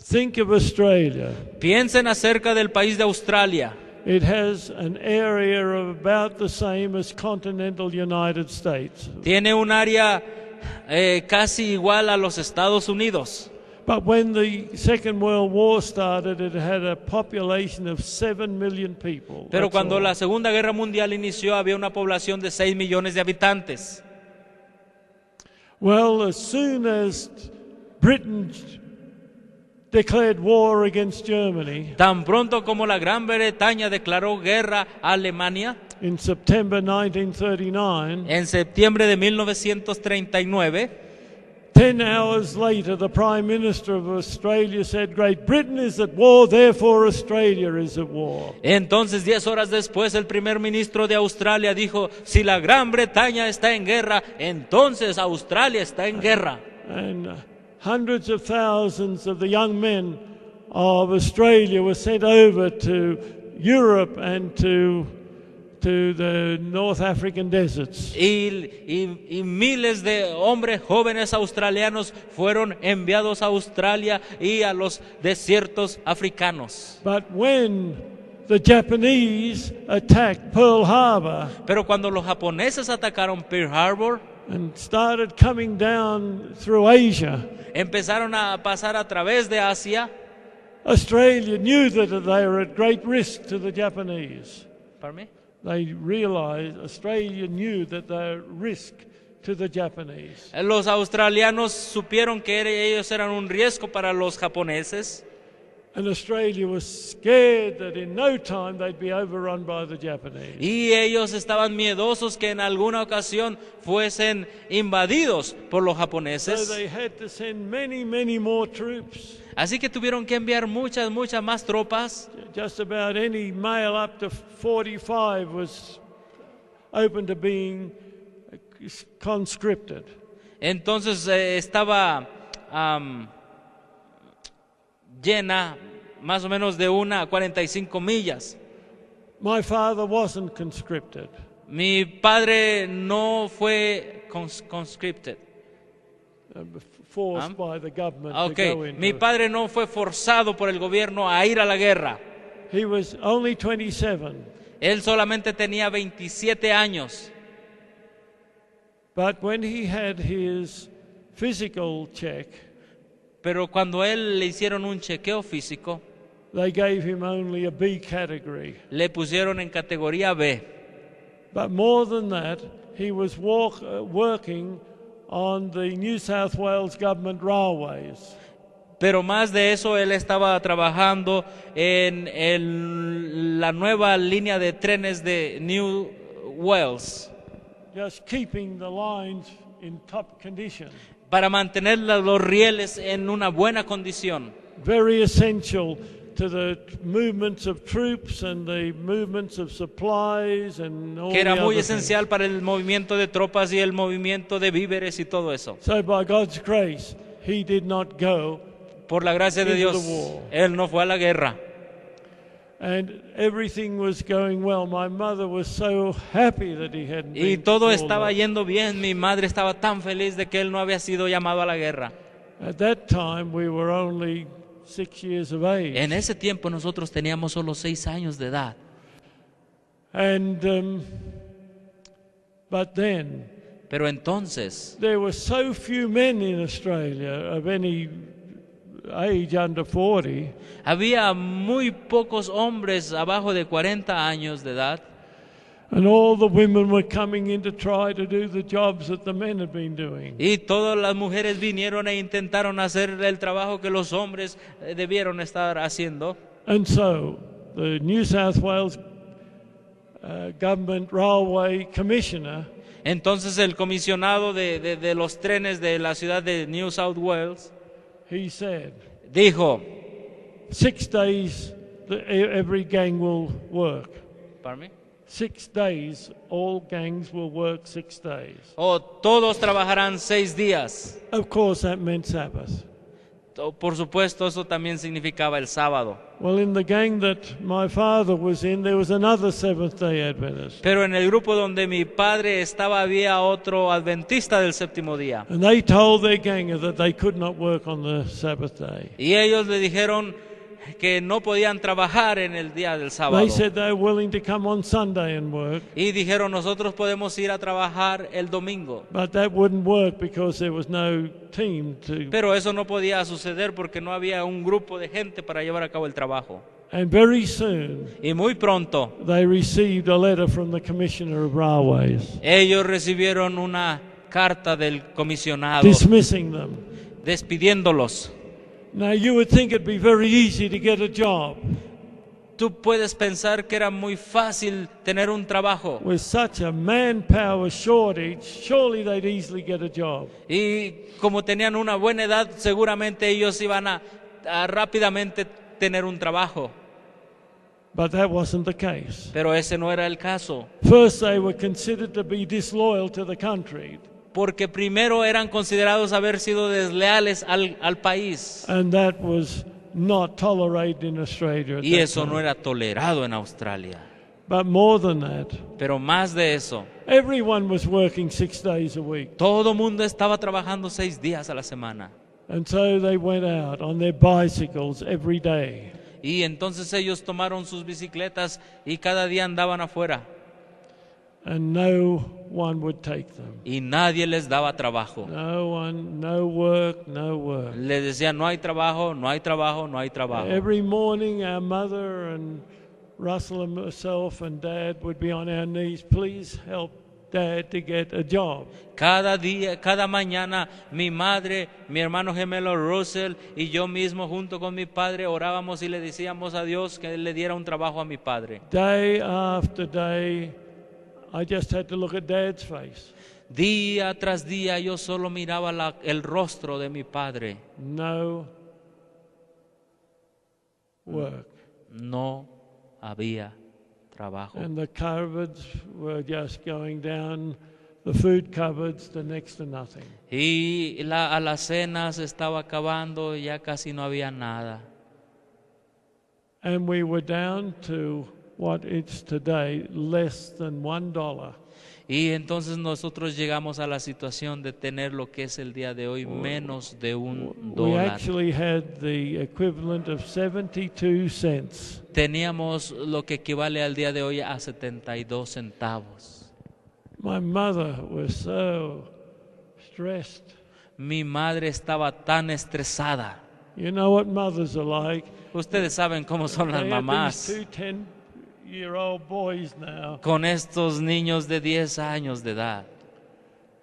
[SPEAKER 2] Think of Australia.
[SPEAKER 1] Piensen acerca del país de Australia.
[SPEAKER 2] It has an area of about the same as continental United States.
[SPEAKER 1] Tiene un área casi igual a los Estados Unidos.
[SPEAKER 2] But when the Second World War started, it had a population of 7 million people.
[SPEAKER 1] Pero
[SPEAKER 2] That's
[SPEAKER 1] cuando
[SPEAKER 2] all.
[SPEAKER 1] la Segunda Guerra Mundial inició, había una población de 6 millones de habitantes.
[SPEAKER 2] Well, as soon as Britain declared war against Germany
[SPEAKER 1] Tan pronto como la Gran Bretaña declaró guerra a Alemania,
[SPEAKER 2] in September 1939,
[SPEAKER 1] en septiembre de 1939,
[SPEAKER 2] 10 hours later, the Prime Minister of Australia said, Great Britain is at war, therefore Australia is at war.
[SPEAKER 1] entonces 10 horas después el primer ministro de Australia dijo, si la Gran Bretaña está en guerra, entonces Australia está en guerra.
[SPEAKER 2] And hundreds of thousands of the young men of Australia were sent over to Europe and to the North African deserts.
[SPEAKER 1] Y miles de hombres jóvenes australianos fueron enviados a Australia y a los desiertos africanos.
[SPEAKER 2] But when the Japanese attacked Pearl Harbor
[SPEAKER 1] Pero cuando los japoneses atacaron Pearl Harbor,
[SPEAKER 2] and started coming down through Asia,
[SPEAKER 1] empezaron a pasar a través de Asia.
[SPEAKER 2] Australia knew that they were at great risk to the Japanese.
[SPEAKER 1] Pardon me?
[SPEAKER 2] They realized, Australia knew that they were at risk to the Japanese.
[SPEAKER 1] Los australianos supieron que ellos eran un riesgo para los japoneses.
[SPEAKER 2] And Australia was scared that in no time they'd be overrun by the Japanese.
[SPEAKER 1] Y ellos estaban miedosos que en alguna ocasión fuesen invadidos por los
[SPEAKER 2] So
[SPEAKER 1] japoneses.
[SPEAKER 2] they had to send many, many more troops.
[SPEAKER 1] Así que tuvieron que enviar muchas más tropas.
[SPEAKER 2] Just about any male up to 45 was open to being conscripted.
[SPEAKER 1] Entonces estaba llena más o menos de 45 millas.
[SPEAKER 2] My father wasn't conscripted.
[SPEAKER 1] Mi padre no fue conscripted.
[SPEAKER 2] Forced by the government to
[SPEAKER 1] Okay,
[SPEAKER 2] go into
[SPEAKER 1] mi
[SPEAKER 2] it.
[SPEAKER 1] padre no fue forzado por el gobierno a ir a la guerra.
[SPEAKER 2] He was only 27,
[SPEAKER 1] Él solamente tenía 27 años.
[SPEAKER 2] but when he had his physical check,
[SPEAKER 1] Pero cuando él le hicieron un chequeo físico,
[SPEAKER 2] they gave him only a B category.
[SPEAKER 1] le pusieron en categoría B.
[SPEAKER 2] But more than that, he was working on the New South Wales government railways.
[SPEAKER 1] Pero más de eso, él estaba trabajando en la nueva línea de trenes de New Wales
[SPEAKER 2] Just keeping the lines in top condition.
[SPEAKER 1] para mantener los rieles en una buena condición.
[SPEAKER 2] Very essential to the movements of troops and the movements of supplies and all
[SPEAKER 1] Que era
[SPEAKER 2] the
[SPEAKER 1] muy
[SPEAKER 2] other
[SPEAKER 1] esencial
[SPEAKER 2] things.
[SPEAKER 1] para el movimiento de tropas y el movimiento de víveres y todo eso.
[SPEAKER 2] So by God's grace, he did not go,
[SPEAKER 1] Por la gracia de
[SPEAKER 2] Into
[SPEAKER 1] Dios,
[SPEAKER 2] the war.
[SPEAKER 1] él no fue a la guerra.
[SPEAKER 2] and everything was going well. My mother was so happy that he hadn't
[SPEAKER 1] Y
[SPEAKER 2] been
[SPEAKER 1] todo
[SPEAKER 2] called
[SPEAKER 1] estaba
[SPEAKER 2] up.
[SPEAKER 1] yendo bien. Mi madre estaba tan feliz de que él no había sido llamado a la guerra.
[SPEAKER 2] At that time, we were only 6 years of age.
[SPEAKER 1] En ese tiempo nosotros teníamos solo 6 años de edad.
[SPEAKER 2] And but then
[SPEAKER 1] Pero entonces
[SPEAKER 2] there were so few men in Australia of any age under 40
[SPEAKER 1] había muy pocos hombres abajo de 40 años de edad.
[SPEAKER 2] and all the women were coming in to try to do the jobs that the men had been doing.
[SPEAKER 1] Y todas las mujeres vinieron e intentaron hacer el trabajo que los hombres debieron estar haciendo.
[SPEAKER 2] And so the New South Wales Government Railway Commissioner
[SPEAKER 1] Entonces el comisionado de los trenes de la ciudad de New South Wales
[SPEAKER 2] he said,
[SPEAKER 1] dijo,
[SPEAKER 2] 6 days every gang will work.
[SPEAKER 1] Pardon me?
[SPEAKER 2] 6 days, all gangs will work 6 days.
[SPEAKER 1] Todos trabajarán 6 días.
[SPEAKER 2] Of course, that meant Sabbath.
[SPEAKER 1] Por supuesto, eso también significaba el sábado.
[SPEAKER 2] Well, in the gang that my father was in, there was another Seventh-day Adventist.
[SPEAKER 1] Pero en el grupo donde mi padre estaba había otro adventista del séptimo día.
[SPEAKER 2] And they told their ganger that they could not work on the Sabbath day.
[SPEAKER 1] Y ellos le dijeron que no podían trabajar en el día del sábado.
[SPEAKER 2] They said they were willing to come on Sunday and work,
[SPEAKER 1] Y dijeron, nosotros podemos ir a trabajar el domingo.
[SPEAKER 2] but that wouldn't work because there was no team to.
[SPEAKER 1] Pero eso no podía suceder porque no había un grupo de gente para llevar a cabo el trabajo.
[SPEAKER 2] And very soon,
[SPEAKER 1] Y muy pronto
[SPEAKER 2] they received a letter from the Commissioner of Railways
[SPEAKER 1] ellos recibieron una carta del comisionado
[SPEAKER 2] dismissing them.
[SPEAKER 1] despidiéndolos.
[SPEAKER 2] Now, you would think it'd be very easy to get a job.
[SPEAKER 1] Tú puedes pensar que era muy fácil tener un trabajo.
[SPEAKER 2] With such a manpower shortage, surely they'd easily get a job.
[SPEAKER 1] Y como tenían una buena edad, seguramente ellos iban a rápidamente tener un trabajo.
[SPEAKER 2] But that wasn't the case.
[SPEAKER 1] Pero ese no era el caso.
[SPEAKER 2] First, they were considered to be disloyal to the country,
[SPEAKER 1] Porque primero eran considerados haber sido desleales al país.
[SPEAKER 2] and that was not tolerated in Australia at
[SPEAKER 1] Y
[SPEAKER 2] that
[SPEAKER 1] eso
[SPEAKER 2] time.
[SPEAKER 1] no era tolerado en Australia.
[SPEAKER 2] But more than that,
[SPEAKER 1] Pero más de eso,
[SPEAKER 2] everyone was working 6 days a week.
[SPEAKER 1] todo mundo estaba trabajando 6 días a la semana.
[SPEAKER 2] And so they went out on their bicycles every day.
[SPEAKER 1] Y entonces ellos tomaron sus bicicletas y cada día andaban afuera.
[SPEAKER 2] And no one would take them.
[SPEAKER 1] Y nadie les daba trabajo.
[SPEAKER 2] No one, no work, no work.
[SPEAKER 1] Les decían, no hay trabajo, no hay trabajo, no hay trabajo.
[SPEAKER 2] Every morning, our mother and Russell and myself and Dad would be on our knees. Please help Dad to get a job.
[SPEAKER 1] Cada día, cada mañana, mi madre, mi hermano gemelo Russell y yo mismo junto con mi padre orábamos y le decíamos a Dios que le diera un trabajo a mi padre.
[SPEAKER 2] Day after day, I just had to look at Dad's face.
[SPEAKER 1] Día tras día yo solo miraba el rostro de mi padre.
[SPEAKER 2] No work.
[SPEAKER 1] No había trabajo.
[SPEAKER 2] And the cupboards were just going down, the food cupboards, to next to nothing.
[SPEAKER 1] Y la alacena se estaba acabando y ya casi no había nada.
[SPEAKER 2] And we were down to what it's today, less than $1.
[SPEAKER 1] Y entonces nosotros llegamos a la situación de tener lo que es el día de hoy menos de $1.
[SPEAKER 2] We actually had the equivalent of 72 cents.
[SPEAKER 1] Teníamos lo que equivale al día de hoy a 72 centavos.
[SPEAKER 2] My mother was so stressed.
[SPEAKER 1] Mi madre estaba tan estresada.
[SPEAKER 2] You know what mothers are like.
[SPEAKER 1] Ustedes saben cómo son las
[SPEAKER 2] They have
[SPEAKER 1] mamás
[SPEAKER 2] these 2 10-year-old boys now
[SPEAKER 1] con estos niños de 10 años de edad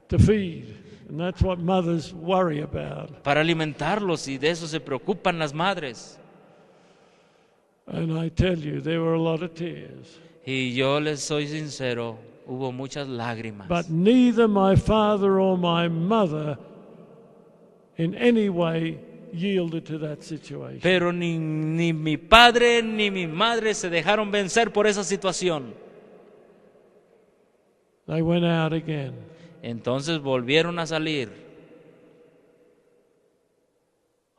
[SPEAKER 2] to feed. And that's what mothers worry about.
[SPEAKER 1] para alimentarlos, y de eso se preocupan las madres.
[SPEAKER 2] And I tell you, there were a lot of tears.
[SPEAKER 1] Y yo les soy sincero, hubo muchas lágrimas.
[SPEAKER 2] But neither my father or my mother in any way yielded to that situation.
[SPEAKER 1] Pero ni mi padre ni mi madre se dejaron vencer por esa situación.
[SPEAKER 2] They went out again.
[SPEAKER 1] Entonces volvieron a salir.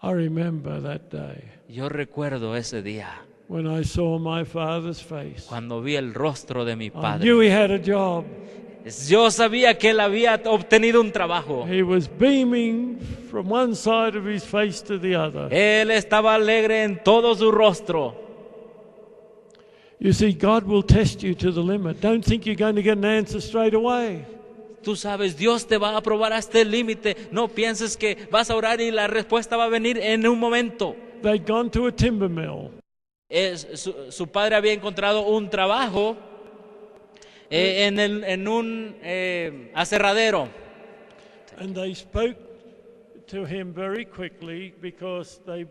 [SPEAKER 2] I remember that day
[SPEAKER 1] Yo recuerdo ese día,
[SPEAKER 2] when I saw my father's face.
[SPEAKER 1] cuando vi el rostro de mi
[SPEAKER 2] I
[SPEAKER 1] padre.
[SPEAKER 2] knew he had a job.
[SPEAKER 1] Yo sabía que él había obtenido un trabajo.
[SPEAKER 2] He was beaming from one side of his face to the other.
[SPEAKER 1] Él estaba alegre en todo su rostro.
[SPEAKER 2] You see, God will test you to the limit. Don't think you're going to get an answer straight away.
[SPEAKER 1] Tú sabes, Dios te va a probar hasta el límite. No pienses que vas a orar y la respuesta va a venir en un momento.
[SPEAKER 2] They'd gone to a timber mill.
[SPEAKER 1] Su padre había encontrado un trabajo en un aserradero.
[SPEAKER 2] And they spoke to him very quickly because they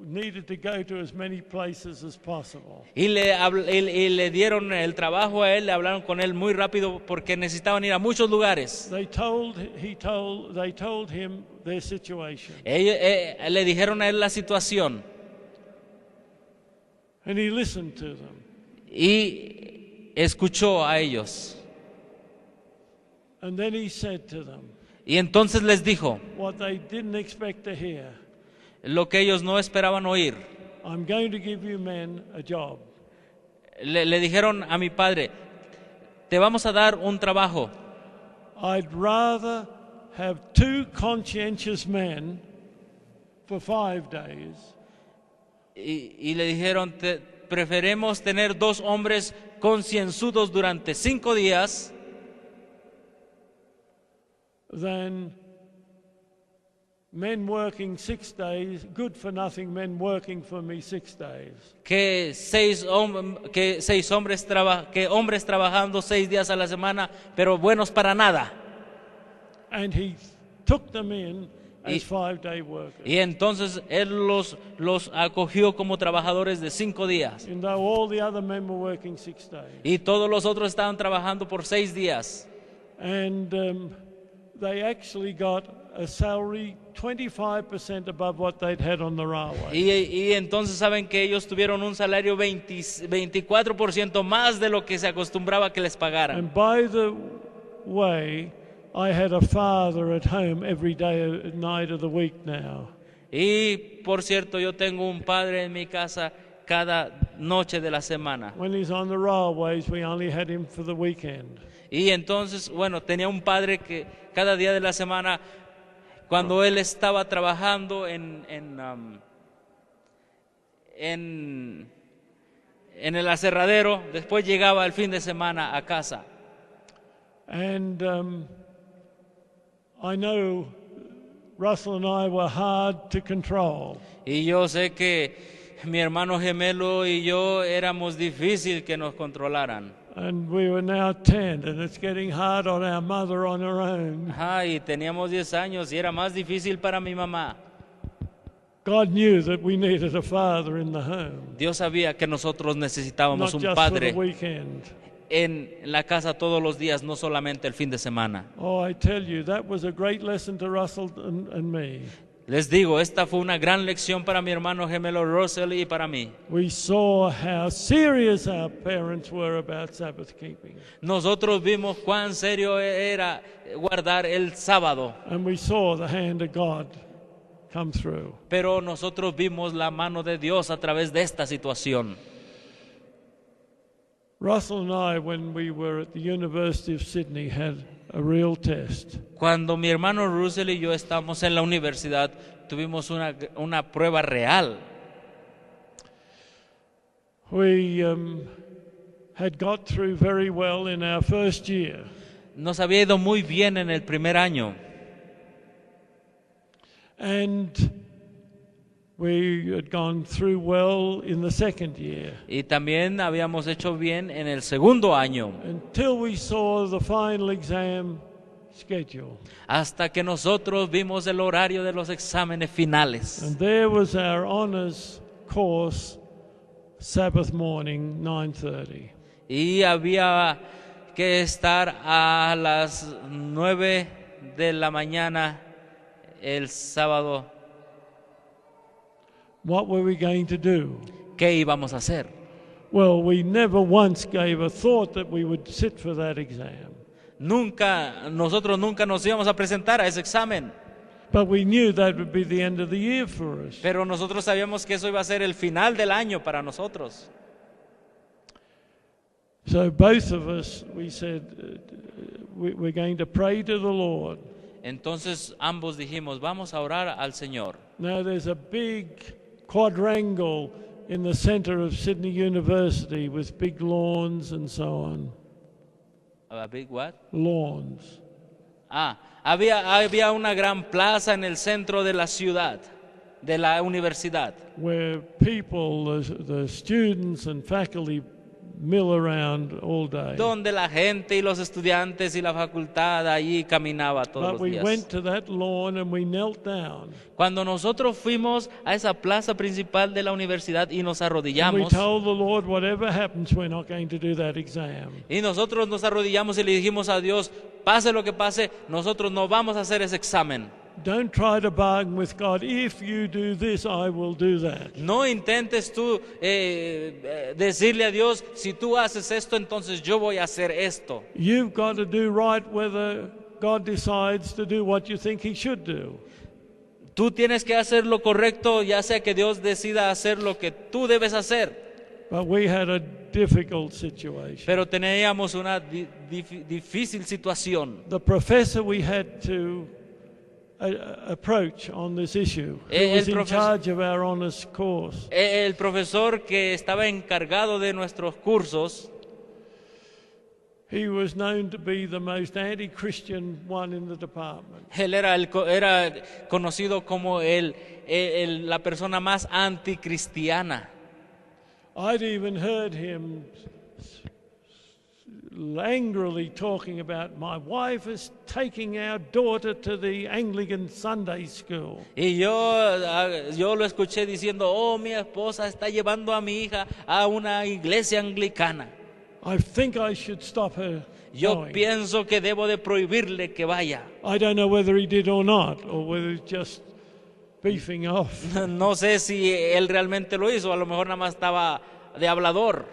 [SPEAKER 2] needed to go to as many places as possible.
[SPEAKER 1] Y le dieron el trabajo a él, le hablaron con él muy rápido porque necesitaban ir a muchos lugares.
[SPEAKER 2] They told him their situation.
[SPEAKER 1] Le dijeron a él la situación
[SPEAKER 2] And he listened to them.
[SPEAKER 1] y escuchó a ellos.
[SPEAKER 2] And then he said to them
[SPEAKER 1] Y entonces les dijo
[SPEAKER 2] what they didn't expect to hear.
[SPEAKER 1] lo que ellos no esperaban oír.
[SPEAKER 2] I'm going to give you men a job.
[SPEAKER 1] Le dijeron a mi padre, te vamos a dar un trabajo.
[SPEAKER 2] I'd rather have 2 conscientious men for 5 days
[SPEAKER 1] Y le dijeron, preferemos tener 2 hombres concienzudos durante 5 días
[SPEAKER 2] than men working 6 days, good for nothing men working for me 6 days.
[SPEAKER 1] que hombres trabajando 6 días a la semana, pero buenos para nada.
[SPEAKER 2] And he took them in as
[SPEAKER 1] Y-
[SPEAKER 2] 5-day workers.
[SPEAKER 1] Y entonces él los acogió como trabajadores de 5 días.
[SPEAKER 2] And though all the other men were working 6 days.
[SPEAKER 1] Y todos los otros estaban trabajando por 6 días.
[SPEAKER 2] And they actually got a salary 25% above what they'd had on the railway.
[SPEAKER 1] Y entonces saben que ellos tuvieron un salario 24% más de lo que se acostumbraba que les pagaran.
[SPEAKER 2] And by the way, I had a father at home every day, night of the week now.
[SPEAKER 1] Y por cierto, yo tengo un padre en mi casa cada noche de la semana.
[SPEAKER 2] When he's on the railways, we only had him for the weekend.
[SPEAKER 1] Y entonces, bueno, tenía un padre que cada día de la semana, cuando él estaba trabajando en el aserradero, después llegaba el fin de semana a casa.
[SPEAKER 2] And I know Russell and I were hard to control.
[SPEAKER 1] Y yo sé que mi hermano gemelo y yo éramos difícil que nos controlaran.
[SPEAKER 2] And we were now 10, and it's getting hard on our mother on her own.
[SPEAKER 1] Ajá, y teníamos 10 años y era más difícil para mi mamá.
[SPEAKER 2] God knew that we needed a father in the home,
[SPEAKER 1] Dios sabía que nosotros
[SPEAKER 2] not
[SPEAKER 1] necesitábamos un
[SPEAKER 2] just for the
[SPEAKER 1] padre
[SPEAKER 2] weekend.
[SPEAKER 1] en la casa todos los días, no solamente el fin de semana.
[SPEAKER 2] Oh, I tell you, that was a great lesson to Russell and me.
[SPEAKER 1] Les digo, esta fue una gran lección para mi hermano gemelo Russell y para mí.
[SPEAKER 2] We saw how serious our parents were about Sabbath keeping.
[SPEAKER 1] Nosotros vimos cuán serio era guardar el sábado,
[SPEAKER 2] And we saw the hand of God come through.
[SPEAKER 1] pero nosotros vimos la mano de Dios a través de esta situación.
[SPEAKER 2] Russell and I, when we were at the University of Sydney, had a real test.
[SPEAKER 1] Cuando mi hermano Russell y yo estábamos en la universidad, tuvimos una prueba real.
[SPEAKER 2] We had got through very well in our first year.
[SPEAKER 1] Nos había ido muy bien en el primer año.
[SPEAKER 2] And we had gone through well in the second year.
[SPEAKER 1] Y también habíamos hecho bien en el segundo año,
[SPEAKER 2] Until we saw the final exam schedule.
[SPEAKER 1] hasta que nosotros vimos el horario de los exámenes finales.
[SPEAKER 2] And there was our honors course, Sabbath morning, 9:30.
[SPEAKER 1] Y había que estar a las 9 de la mañana el sábado.
[SPEAKER 2] What were we going to do?
[SPEAKER 1] ¿Qué íbamos a hacer?
[SPEAKER 2] Well, we never once gave a thought that we would sit for that exam.
[SPEAKER 1] Nosotros nunca nos íbamos a presentar a ese examen,
[SPEAKER 2] But we knew that would be the end of the year for us.
[SPEAKER 1] pero nosotros sabíamos que eso iba a ser el final del año para nosotros.
[SPEAKER 2] So both of us, we said, we're going to pray to the Lord.
[SPEAKER 1] Entonces ambos dijimos, vamos a orar al Señor.
[SPEAKER 2] Now there's a big quadrangle in the center of Sydney University with big lawns and so on.
[SPEAKER 1] A big what?
[SPEAKER 2] Lawns.
[SPEAKER 1] Había una gran plaza en el centro de la ciudad, de la universidad,
[SPEAKER 2] Where people, the students and faculty mill around all day.
[SPEAKER 1] donde la gente y los estudiantes y la facultad allí caminaba todos
[SPEAKER 2] But
[SPEAKER 1] los
[SPEAKER 2] we
[SPEAKER 1] días.
[SPEAKER 2] went to that lawn and we knelt down.
[SPEAKER 1] Cuando nosotros fuimos a esa plaza principal de la universidad y nos
[SPEAKER 2] And we
[SPEAKER 1] arrodillamos,
[SPEAKER 2] told the Lord, whatever happens, we're not going to do that exam.
[SPEAKER 1] y nosotros nos arrodillamos y le dijimos a Dios, pase lo que pase, nosotros no vamos a hacer ese examen.
[SPEAKER 2] Don't try to bargain with God. If you do this, I will do that.
[SPEAKER 1] No intentes tú decirle a Dios, si tú haces esto, entonces yo voy a hacer esto.
[SPEAKER 2] You've got to do right whether God decides to do what you think he should do.
[SPEAKER 1] Tú tienes que hacer lo correcto, ya sea que Dios decida hacer lo que tú debes hacer.
[SPEAKER 2] But we had a difficult situation.
[SPEAKER 1] Pero teníamos una difícil situación.
[SPEAKER 2] The professor we had to approach on this issue, who was in charge of our honors course.
[SPEAKER 1] El profesor que estaba encargado de nuestros cursos,
[SPEAKER 2] He was known to be the most anti-Christian one in the department.
[SPEAKER 1] él era conocido como la persona más anticristiana.
[SPEAKER 2] I'd even heard him angrily talking about, my wife is taking our daughter to the Anglican Sunday school.
[SPEAKER 1] Y yo lo escuché diciendo, oh, mi esposa está llevando a mi hija a una iglesia anglicana.
[SPEAKER 2] I think I should stop her
[SPEAKER 1] Yo
[SPEAKER 2] going.
[SPEAKER 1] pienso que debo de prohibirle que vaya.
[SPEAKER 2] I don't know whether he did or not, or whether he's just beefing off.
[SPEAKER 1] No sé si él realmente lo hizo, a lo mejor nada más estaba de hablador.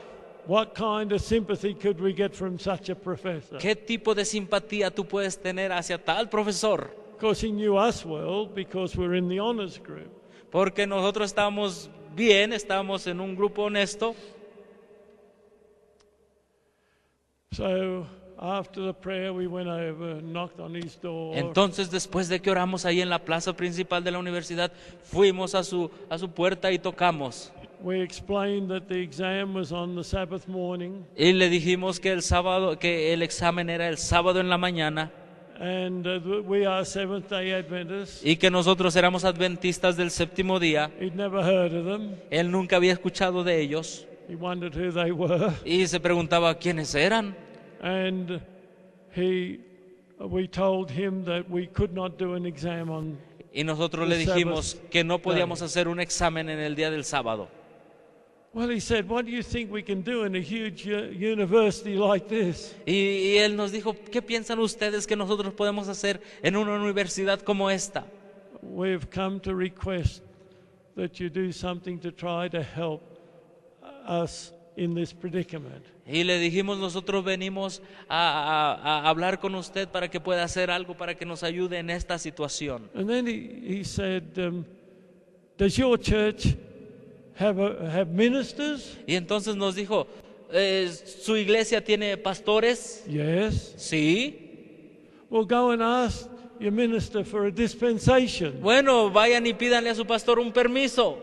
[SPEAKER 2] What kind of sympathy could we get from such a professor?
[SPEAKER 1] ¿Qué tipo de simpatía tú puedes tener hacia tal profesor?
[SPEAKER 2] Of course, he knew us well because we're in the honors group.
[SPEAKER 1] Porque nosotros estábamos bien, estábamos en un grupo honesto.
[SPEAKER 2] So after the prayer, we went over, knocked on his door.
[SPEAKER 1] Entonces, después de que oramos ahí en la plaza principal de la universidad, fuimos a su puerta y tocamos.
[SPEAKER 2] We explained that the exam was on the Sabbath morning,
[SPEAKER 1] Y le dijimos que el examen era el sábado en la mañana
[SPEAKER 2] and we are Seventh-day Adventists.
[SPEAKER 1] y que nosotros éramos adventistas del séptimo día.
[SPEAKER 2] He'd never heard of them.
[SPEAKER 1] Él nunca había escuchado de ellos
[SPEAKER 2] He wondered who they were,
[SPEAKER 1] y se preguntaba quiénes eran.
[SPEAKER 2] and we told him that we could not do an exam on.
[SPEAKER 1] Y nosotros le dijimos que no podíamos hacer un examen en el día del sábado.
[SPEAKER 2] Well, he said, what do you think we can do in a huge university like this?
[SPEAKER 1] Y él nos dijo, ¿qué piensan ustedes que nosotros podemos hacer en una universidad como esta?
[SPEAKER 2] We've come to request that you do something to try to help us in this predicament.
[SPEAKER 1] Y le dijimos, nosotros venimos a hablar con usted para que pueda hacer algo, para que nos ayude en esta situación.
[SPEAKER 2] And then he said, does your church have ministers?
[SPEAKER 1] Y entonces nos dijo, ¿su iglesia tiene pastores?
[SPEAKER 2] Yes.
[SPEAKER 1] Sí.
[SPEAKER 2] Well, go and ask your minister for a dispensation.
[SPEAKER 1] Bueno, vayan y pídanle a su pastor un permiso.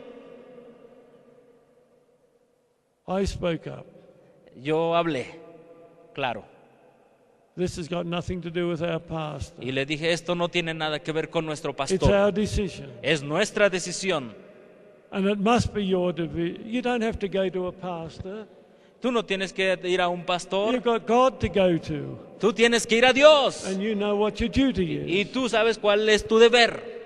[SPEAKER 2] I spoke up.
[SPEAKER 1] Yo hablé, claro.
[SPEAKER 2] This has got nothing to do with our pastor.
[SPEAKER 1] Y le dije, esto no tiene nada que ver con nuestro
[SPEAKER 2] It's
[SPEAKER 1] pastor.
[SPEAKER 2] our decision.
[SPEAKER 1] Es nuestra decisión.
[SPEAKER 2] And it must be your division. You don't have to go to a pastor.
[SPEAKER 1] Tú no tienes que ir a un pastor.
[SPEAKER 2] You've got God to go to.
[SPEAKER 1] Tú tienes que ir a Dios.
[SPEAKER 2] And you know what your duty is.
[SPEAKER 1] Y tú sabes cuál es tu deber.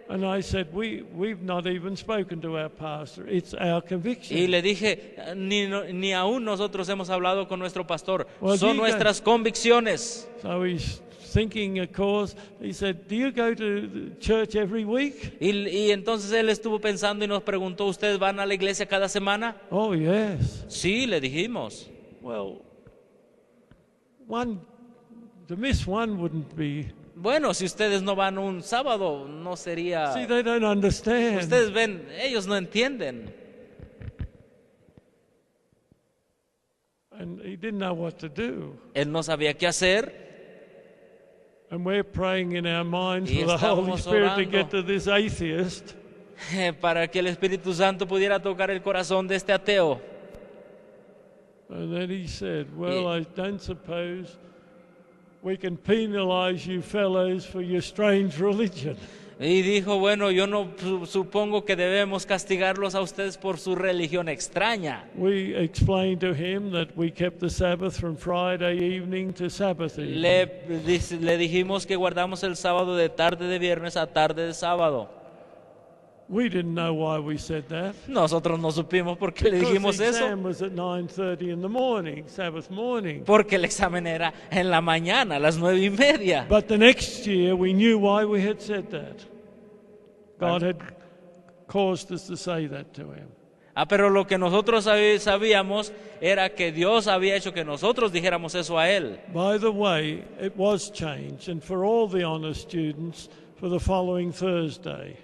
[SPEAKER 2] And I said, we've not even spoken to our pastor. It's our conviction.
[SPEAKER 1] Y le dije, ni aún nosotros hemos hablado con nuestro pastor.
[SPEAKER 2] Well,
[SPEAKER 1] Son
[SPEAKER 2] you
[SPEAKER 1] nuestras convicciones.
[SPEAKER 2] So he's thinking, of course, he said, do you go to the church every week?
[SPEAKER 1] Y entonces él estuvo pensando y nos preguntó, ¿ustedes van a la iglesia cada semana?
[SPEAKER 2] Oh, yes.
[SPEAKER 1] Sí, le dijimos.
[SPEAKER 2] Well, to miss one wouldn't be.
[SPEAKER 1] Bueno, si ustedes no van un sábado, no sería...
[SPEAKER 2] See, they don't understand.
[SPEAKER 1] Ustedes ven, ellos no entienden.
[SPEAKER 2] And he didn't know what to do.
[SPEAKER 1] Él no sabía qué hacer.
[SPEAKER 2] And we're praying in our minds
[SPEAKER 1] Y
[SPEAKER 2] for the Holy
[SPEAKER 1] estamos
[SPEAKER 2] Spirit to
[SPEAKER 1] orando.
[SPEAKER 2] get to this atheist.
[SPEAKER 1] Para que el Espíritu Santo pudiera tocar el corazón de este ateo.
[SPEAKER 2] And then he said, well, I don't suppose we can penalize you fellows for your strange religion.
[SPEAKER 1] Y dijo, bueno, yo no supongo que debemos castigarlos a ustedes por su religión extraña.
[SPEAKER 2] We explained to him that we kept the Sabbath from Friday evening to Sabbath evening.
[SPEAKER 1] Le dijimos que guardamos el sábado de tarde de viernes a tarde de sábado.
[SPEAKER 2] We didn't know why we said that.
[SPEAKER 1] Nosotros no supimos por qué le dijimos
[SPEAKER 2] Because the
[SPEAKER 1] eso.
[SPEAKER 2] exam was at 9:30 in the morning, Sabbath morning.
[SPEAKER 1] Porque el examen era en la mañana, a las 9:30.
[SPEAKER 2] But the next year we knew why we had said that. God had caused us to say that to him.
[SPEAKER 1] Pero lo que nosotros sabíamos era que Dios había hecho que nosotros dijéramos eso a él.
[SPEAKER 2] By the way, it was changed, and for all the honor students, for the following Thursday.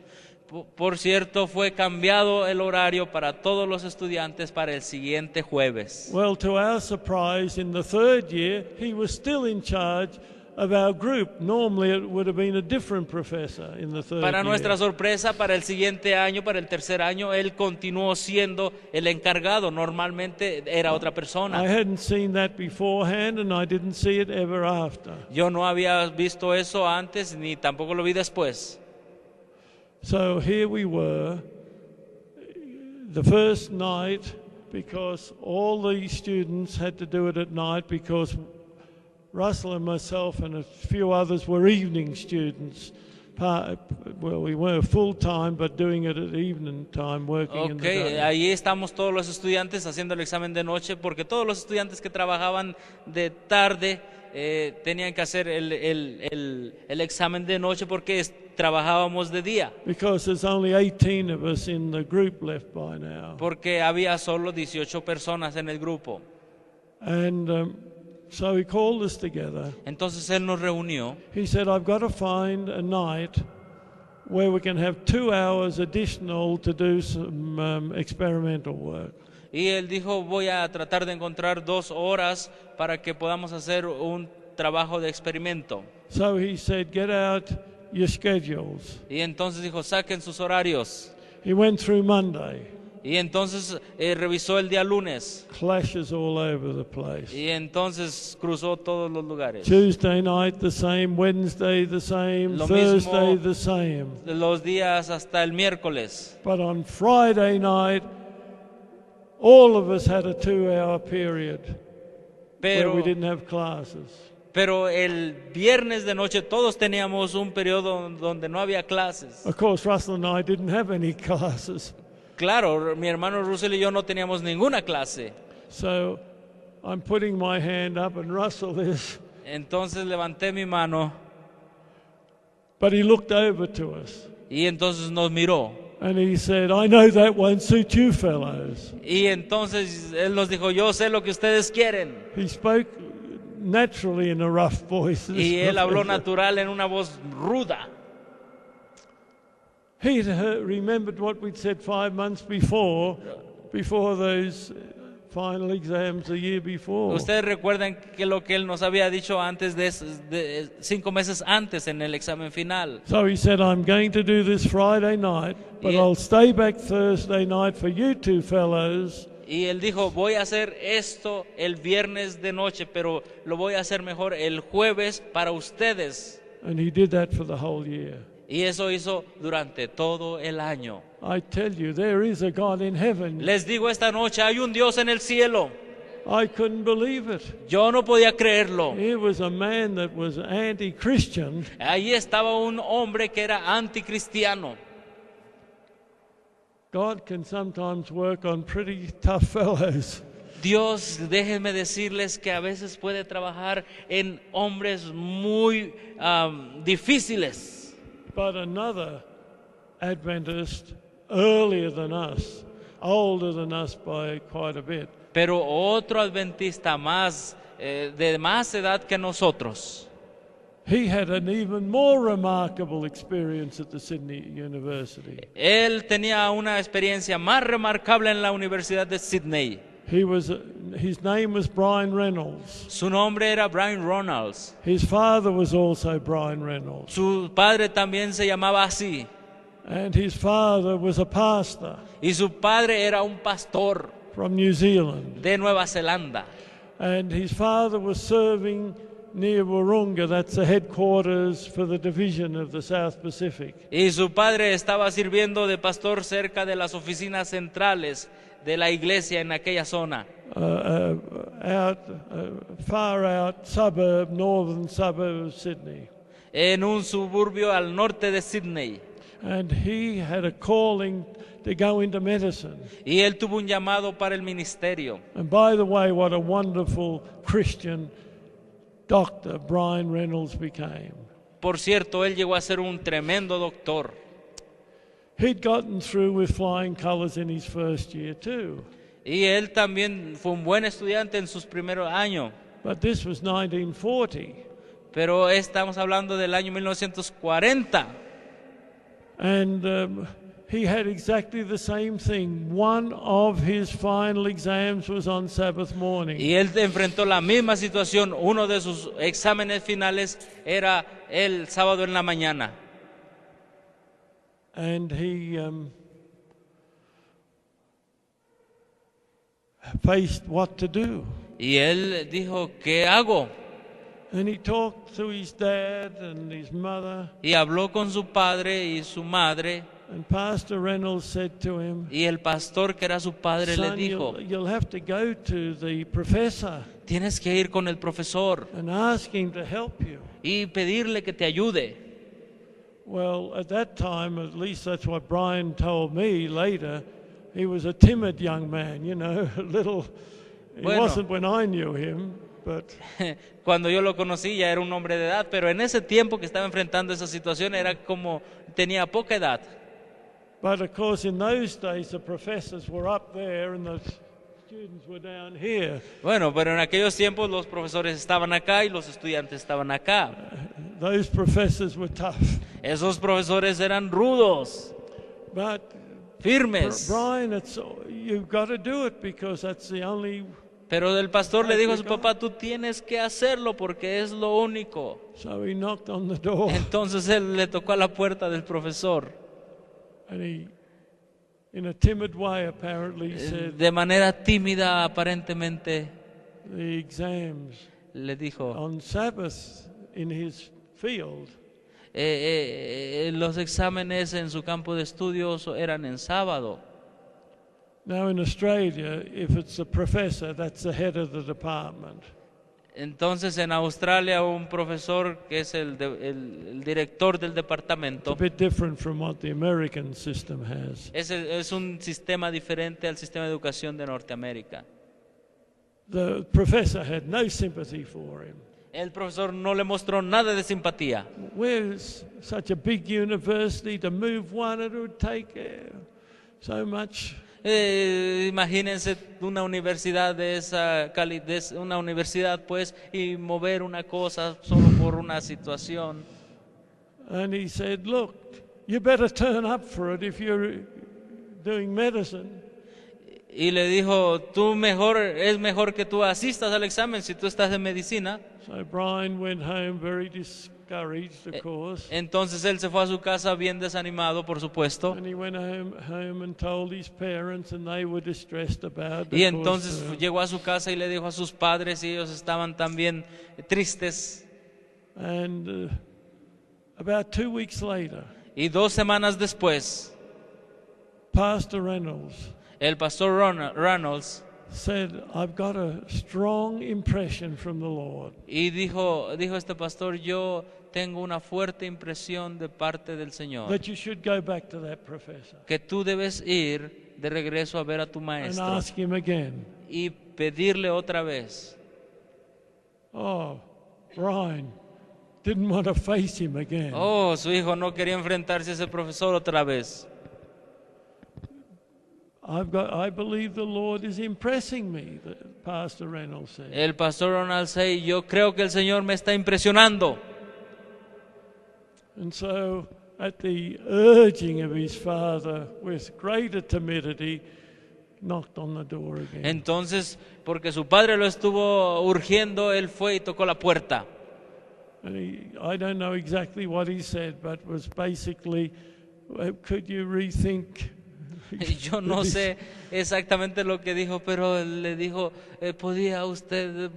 [SPEAKER 1] Por cierto, fue cambiado el horario para todos los estudiantes para el siguiente jueves.
[SPEAKER 2] Well, to our surprise, in the third year, he was still in charge of our group. Normally it would have been a different professor in the third
[SPEAKER 1] Para nuestra
[SPEAKER 2] year.
[SPEAKER 1] sorpresa, para el siguiente año, para el tercer año, él continuó siendo el encargado. Normalmente era otra
[SPEAKER 2] I
[SPEAKER 1] persona.
[SPEAKER 2] hadn't seen that beforehand, and I didn't see it ever after.
[SPEAKER 1] Yo no había visto eso antes ni tampoco lo vi después.
[SPEAKER 2] So here we were, the first night, because all the students had to do it at night, because Russell and myself and a few others were evening students. Well, we were full-time, but doing it at evening time, working in the
[SPEAKER 1] Ok,
[SPEAKER 2] day.
[SPEAKER 1] ahí estamos todos los estudiantes haciendo el examen de noche, porque todos los estudiantes que trabajaban de tarde tenían que hacer el examen de noche porque trabajábamos de día.
[SPEAKER 2] Because there's only 18 of us in the group left by now.
[SPEAKER 1] Porque había solo 18 personas en el grupo.
[SPEAKER 2] And so he called us together.
[SPEAKER 1] Entonces él nos reunió.
[SPEAKER 2] He said, I've got to find a night where we can have 2 hours additional to do some experimental work.
[SPEAKER 1] Y él dijo, voy a tratar de encontrar 2 horas para que podamos hacer un trabajo de experimento.
[SPEAKER 2] So he said, get out your schedules.
[SPEAKER 1] Y entonces dijo, saquen sus horarios.
[SPEAKER 2] He went through Monday,
[SPEAKER 1] Y entonces revisó el día lunes.
[SPEAKER 2] clashes all over the place.
[SPEAKER 1] Y entonces cruzó todos los lugares.
[SPEAKER 2] Tuesday night the same, Wednesday the same,
[SPEAKER 1] Lo
[SPEAKER 2] Thursday
[SPEAKER 1] mismo.
[SPEAKER 2] the same.
[SPEAKER 1] Los días hasta el miércoles.
[SPEAKER 2] But on Friday night, all of us had a 2-hour period where we
[SPEAKER 1] Pero,
[SPEAKER 2] didn't have classes.
[SPEAKER 1] pero el viernes de noche todos teníamos un periodo donde no había clases.
[SPEAKER 2] Of course, Russell and I didn't have any classes.
[SPEAKER 1] Claro, mi hermano Russell y yo no teníamos ninguna clase.
[SPEAKER 2] So I'm putting my hand up, and Russell is.
[SPEAKER 1] Entonces levanté mi mano
[SPEAKER 2] But he looked over to us
[SPEAKER 1] y entonces nos miró.
[SPEAKER 2] and he said, I know that won't suit you fellows.
[SPEAKER 1] Y entonces él nos dijo, yo sé lo que ustedes quieren.
[SPEAKER 2] He spoke naturally in a rough voice. this
[SPEAKER 1] Y él habló
[SPEAKER 2] professor.
[SPEAKER 1] natural en una voz ruda.
[SPEAKER 2] He'd remembered what we'd said 5 months before those final exams the year before.
[SPEAKER 1] Ustedes recuerdan que lo que él nos había dicho antes de 5 meses antes en el examen final.
[SPEAKER 2] So he said, I'm going to do this Friday night, but
[SPEAKER 1] Yeah.
[SPEAKER 2] I'll stay back Thursday night for you two fellows.
[SPEAKER 1] Y él dijo, voy a hacer esto el viernes de noche, pero lo voy a hacer mejor el jueves para ustedes.
[SPEAKER 2] And he did that for the whole year.
[SPEAKER 1] Y eso hizo durante todo el año.
[SPEAKER 2] I tell you, there is a God in heaven.
[SPEAKER 1] Les digo esta noche, hay un Dios en el cielo.
[SPEAKER 2] I couldn't believe it.
[SPEAKER 1] Yo no podía creerlo.
[SPEAKER 2] Here was a man that was anti-Christian,
[SPEAKER 1] Ahí estaba un hombre que era anticristiano.
[SPEAKER 2] God can sometimes work on pretty tough fellows.
[SPEAKER 1] Dios, déjenme decirles que a veces puede trabajar en hombres muy difíciles.
[SPEAKER 2] But another Adventist, earlier than us, older than us by quite a bit,
[SPEAKER 1] Pero otro adventista más, de más edad que nosotros,
[SPEAKER 2] he had an even more remarkable experience at the Sydney University.
[SPEAKER 1] él tenía una experiencia más remarcable en la Universidad de Sydney.
[SPEAKER 2] His name was Brian Reynolds.
[SPEAKER 1] Su nombre era Brian Ronalds.
[SPEAKER 2] His father was also Brian Reynolds.
[SPEAKER 1] Su padre también se llamaba así.
[SPEAKER 2] And his father was a pastor
[SPEAKER 1] Y su padre era un pastor
[SPEAKER 2] from New Zealand.
[SPEAKER 1] de Nueva Zelanda.
[SPEAKER 2] And his father was serving near Wahroonga, that's the headquarters for the division of the South Pacific.
[SPEAKER 1] Y su padre estaba sirviendo de pastor cerca de las oficinas centrales de la iglesia en aquella zona.
[SPEAKER 2] Far out suburb, northern suburb of Sydney.
[SPEAKER 1] En un suburbio al norte de Sydney.
[SPEAKER 2] And he had a calling to go into medicine.
[SPEAKER 1] Y él tuvo un llamado para el ministerio.
[SPEAKER 2] And by the way, what a wonderful Christian doctor Brian Reynolds became.
[SPEAKER 1] Por cierto, él llegó a ser un tremendo doctor.
[SPEAKER 2] He'd gotten through with flying colours in his first year too.
[SPEAKER 1] Y él también fue un buen estudiante en sus primeros años.
[SPEAKER 2] But this was 1940.
[SPEAKER 1] Pero estamos hablando del año 1940.
[SPEAKER 2] And he had exactly the same thing. One of his final exams was on Sabbath morning.
[SPEAKER 1] Y él enfrentó la misma situación. Uno de sus exámenes finales era el sábado en la mañana.
[SPEAKER 2] And he faced what to do.
[SPEAKER 1] Y él dijo, ¿qué hago?
[SPEAKER 2] And he talked to his dad and his mother.
[SPEAKER 1] Y habló con su padre y su madre.
[SPEAKER 2] And Pastor Reynolds said to him,
[SPEAKER 1] Y el pastor, que era su padre, le
[SPEAKER 2] son,
[SPEAKER 1] dijo,
[SPEAKER 2] you'll have to go to the professor
[SPEAKER 1] tienes que ir con el profesor
[SPEAKER 2] and ask him to help you.
[SPEAKER 1] y pedirle que te ayude.
[SPEAKER 2] Well, at that time, at least that's what Brian told me later, he was a timid young man, you know, a little, he
[SPEAKER 1] Bueno.
[SPEAKER 2] wasn't when I knew him, but
[SPEAKER 1] Cuando yo lo conocí ya era un hombre de edad, pero en ese tiempo que estaba enfrentando esa situación era como, tenía poca edad.
[SPEAKER 2] of course in those days the professors were up there and the students were down here.
[SPEAKER 1] Bueno, pero en aquellos tiempos los profesores estaban acá y los estudiantes estaban acá.
[SPEAKER 2] Those professors were tough.
[SPEAKER 1] Esos profesores eran rudos,
[SPEAKER 2] But
[SPEAKER 1] firmes.
[SPEAKER 2] Brian, you've got to do it because that's the only.
[SPEAKER 1] Pero el pastor le dijo a su papá, tú tienes que hacerlo porque es lo único.
[SPEAKER 2] So he knocked on the door.
[SPEAKER 1] Entonces él le tocó a la puerta del profesor.
[SPEAKER 2] And he, in a timid way, apparently said,
[SPEAKER 1] De manera tímida, aparentemente,
[SPEAKER 2] the exams
[SPEAKER 1] le dijo,
[SPEAKER 2] on Sabbath in his field
[SPEAKER 1] los exámenes en su campo de estudios eran en sábado.
[SPEAKER 2] Now in Australia, if it's a professor, that's the head of the department.
[SPEAKER 1] Entonces en Australia un profesor que es el director del
[SPEAKER 2] It's a
[SPEAKER 1] departamento,
[SPEAKER 2] bit different from what the American system has.
[SPEAKER 1] es un sistema diferente al sistema de educación de Norteamérica.
[SPEAKER 2] The professor had no sympathy for him.
[SPEAKER 1] El profesor no le mostró nada de simpatía.
[SPEAKER 2] Where's such a big university to move one? It would take so much.
[SPEAKER 1] Imagínense una universidad de esa calidad, una universidad pues, y mover una cosa solo por una situación.
[SPEAKER 2] And he said, look, you better turn up for it if you're doing medicine.
[SPEAKER 1] Y le dijo, es mejor que tú asistas al examen si tú estás en medicina.
[SPEAKER 2] So Brian went home very discouraged, of course.
[SPEAKER 1] Entonces él se fue a su casa bien desanimado, por supuesto.
[SPEAKER 2] And he went home and told his parents, and they were distressed about it.
[SPEAKER 1] Y entonces llegó a su casa y le dijo a sus padres, y ellos estaban también tristes.
[SPEAKER 2] And about 2 weeks later,
[SPEAKER 1] Y 2 semanas después,
[SPEAKER 2] Pastor Reynolds
[SPEAKER 1] el pastor Reynolds
[SPEAKER 2] said, I've got a strong impression from the Lord
[SPEAKER 1] y dijo este pastor, yo tengo una fuerte impresión de parte del Señor,
[SPEAKER 2] that you should go back to that professor
[SPEAKER 1] que tú debes ir de regreso a ver a tu
[SPEAKER 2] and
[SPEAKER 1] maestro
[SPEAKER 2] ask him again.
[SPEAKER 1] y pedirle otra vez.
[SPEAKER 2] Oh, Brian didn't want to face him again.
[SPEAKER 1] Oh, su hijo no quería enfrentarse a ese profesor otra vez.
[SPEAKER 2] I believe the Lord is impressing me, Pastor Reynolds said.
[SPEAKER 1] El pastor Ronald say, yo creo que el Señor me está impresionando.
[SPEAKER 2] And so, at the urging of his father, with greater timidity, knocked on the door again.
[SPEAKER 1] Entonces, porque su padre lo estuvo urgiendo, él fue y tocó la puerta.
[SPEAKER 2] And I don't know exactly what he said, but was basically, could you rethink?
[SPEAKER 1] Yo no sé exactamente lo que dijo, pero le dijo, ¿podía usted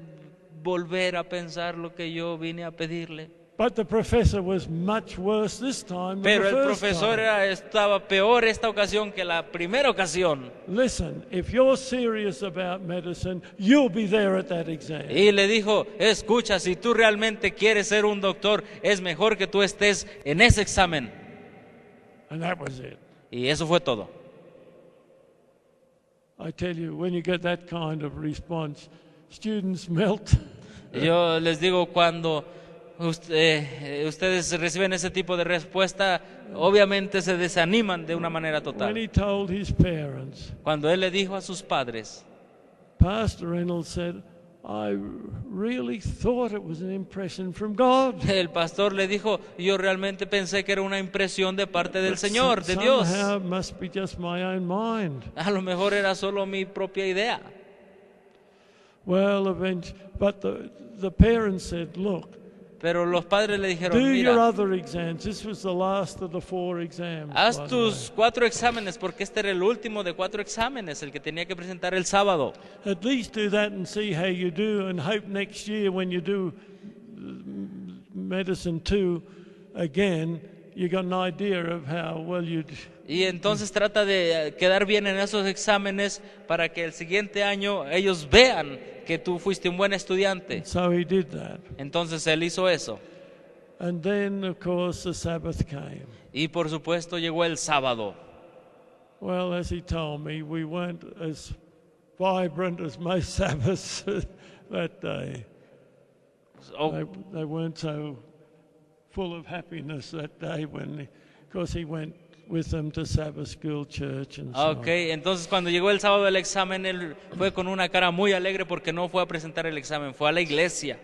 [SPEAKER 1] volver a pensar lo que yo vine a pedirle?
[SPEAKER 2] But the professor was much worse this time than
[SPEAKER 1] Pero
[SPEAKER 2] the
[SPEAKER 1] el
[SPEAKER 2] first
[SPEAKER 1] profesor
[SPEAKER 2] time.
[SPEAKER 1] estaba peor esta ocasión que la primera ocasión.
[SPEAKER 2] Listen, if you're serious about medicine, you'll be there at that exam.
[SPEAKER 1] Y le dijo, escucha, si tú realmente quieres ser un doctor, es mejor que tú estés en ese examen.
[SPEAKER 2] And that was it.
[SPEAKER 1] Y eso fue todo.
[SPEAKER 2] I tell you, when you get that kind of response, students melt.
[SPEAKER 1] Yo les digo, cuando ustedes reciben ese tipo de respuesta, obviamente se desaniman de una manera
[SPEAKER 2] When
[SPEAKER 1] total.
[SPEAKER 2] he told his parents,
[SPEAKER 1] Cuando él le dijo a sus padres,
[SPEAKER 2] Pastor Reynolds said, I really thought it was an impression from God.
[SPEAKER 1] El pastor le dijo, yo realmente pensé que era una impresión de parte del Señor, de Dios.
[SPEAKER 2] Somehow it must be just my own mind.
[SPEAKER 1] A lo mejor era solo mi propia idea.
[SPEAKER 2] Well, but the parents said, look,
[SPEAKER 1] Pero los padres le dijeron,
[SPEAKER 2] do your
[SPEAKER 1] mira,
[SPEAKER 2] other exams. This was the last of the 4 exams.
[SPEAKER 1] haz
[SPEAKER 2] by the
[SPEAKER 1] tus
[SPEAKER 2] way.
[SPEAKER 1] 4 exámenes, porque este era el último de 4 exámenes, el que tenía que presentar el sábado.
[SPEAKER 2] At least do that and see how you do, and hope next year when you do medicine 2 again, you got an idea of how well you.
[SPEAKER 1] Y entonces trata de quedar bien en esos exámenes para que el siguiente año ellos vean que tú fuiste un buen estudiante.
[SPEAKER 2] So he did that,
[SPEAKER 1] Entonces él hizo eso.
[SPEAKER 2] and then of course the Sabbath came.
[SPEAKER 1] Y por supuesto llegó el sábado.
[SPEAKER 2] Well, as he told me, we weren't as vibrant as most Sabbaths that day.
[SPEAKER 1] Oh,
[SPEAKER 2] They weren't so full of happiness that day when, of course, he went with them to Sabbath school church and so
[SPEAKER 1] ok, entonces cuando llegó el sábado del examen, él fue con una cara muy alegre porque no fue a presentar el examen, fue a la iglesia.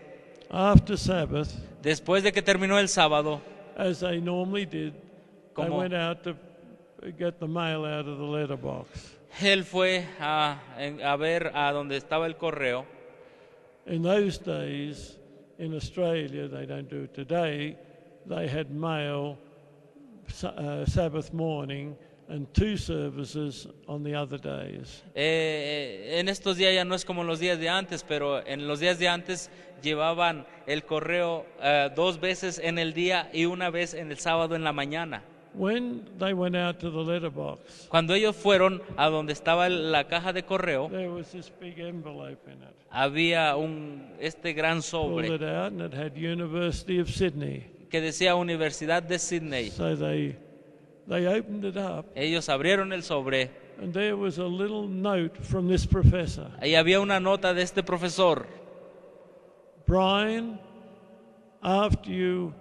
[SPEAKER 2] on. After Sabbath,
[SPEAKER 1] Después de que terminó el sábado,
[SPEAKER 2] as they normally did, they
[SPEAKER 1] Como-
[SPEAKER 2] went out to get the mail out of the letterbox.
[SPEAKER 1] él fue a ver a donde estaba el correo.
[SPEAKER 2] In those days, in Australia, they don't do it today, they had mail Sabbath morning and 2 services on the other days.
[SPEAKER 1] En estos días ya no es como los días de antes, pero en los días de antes llevaban el correo 2 veces en el día y 1 vez en el sábado en la mañana.
[SPEAKER 2] When they went out to the letterbox,
[SPEAKER 1] Cuando ellos fueron a donde estaba la caja de correo,
[SPEAKER 2] there was this big envelope in it.
[SPEAKER 1] había este gran
[SPEAKER 2] Pulled
[SPEAKER 1] sobre
[SPEAKER 2] it out and it had University of Sydney.
[SPEAKER 1] que decía Universidad de Sydney.
[SPEAKER 2] So they opened it up
[SPEAKER 1] Ellos abrieron el sobre
[SPEAKER 2] and there was a little note from this professor.
[SPEAKER 1] y había una nota de este profesor.
[SPEAKER 2] Brian, after you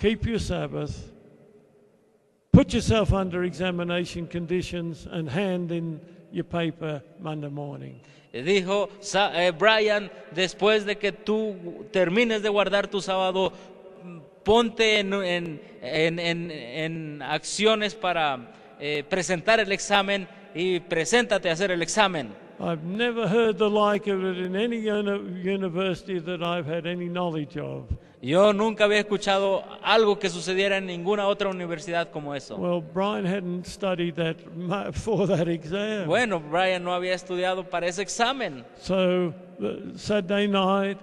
[SPEAKER 2] keep your Sabbath, put yourself under examination conditions and hand in your paper Monday morning.
[SPEAKER 1] Dijo, Brian, después de que tú termines de guardar tu sábado, ponte en acciones para presentar el examen y preséntate a hacer el examen.
[SPEAKER 2] I've never heard the like of it in any university that I've had any knowledge of.
[SPEAKER 1] Yo nunca había escuchado algo que sucediera en ninguna otra universidad como eso.
[SPEAKER 2] Well, Brian hadn't studied that for that exam.
[SPEAKER 1] Bueno, Brian no había estudiado para ese examen.
[SPEAKER 2] So Saturday night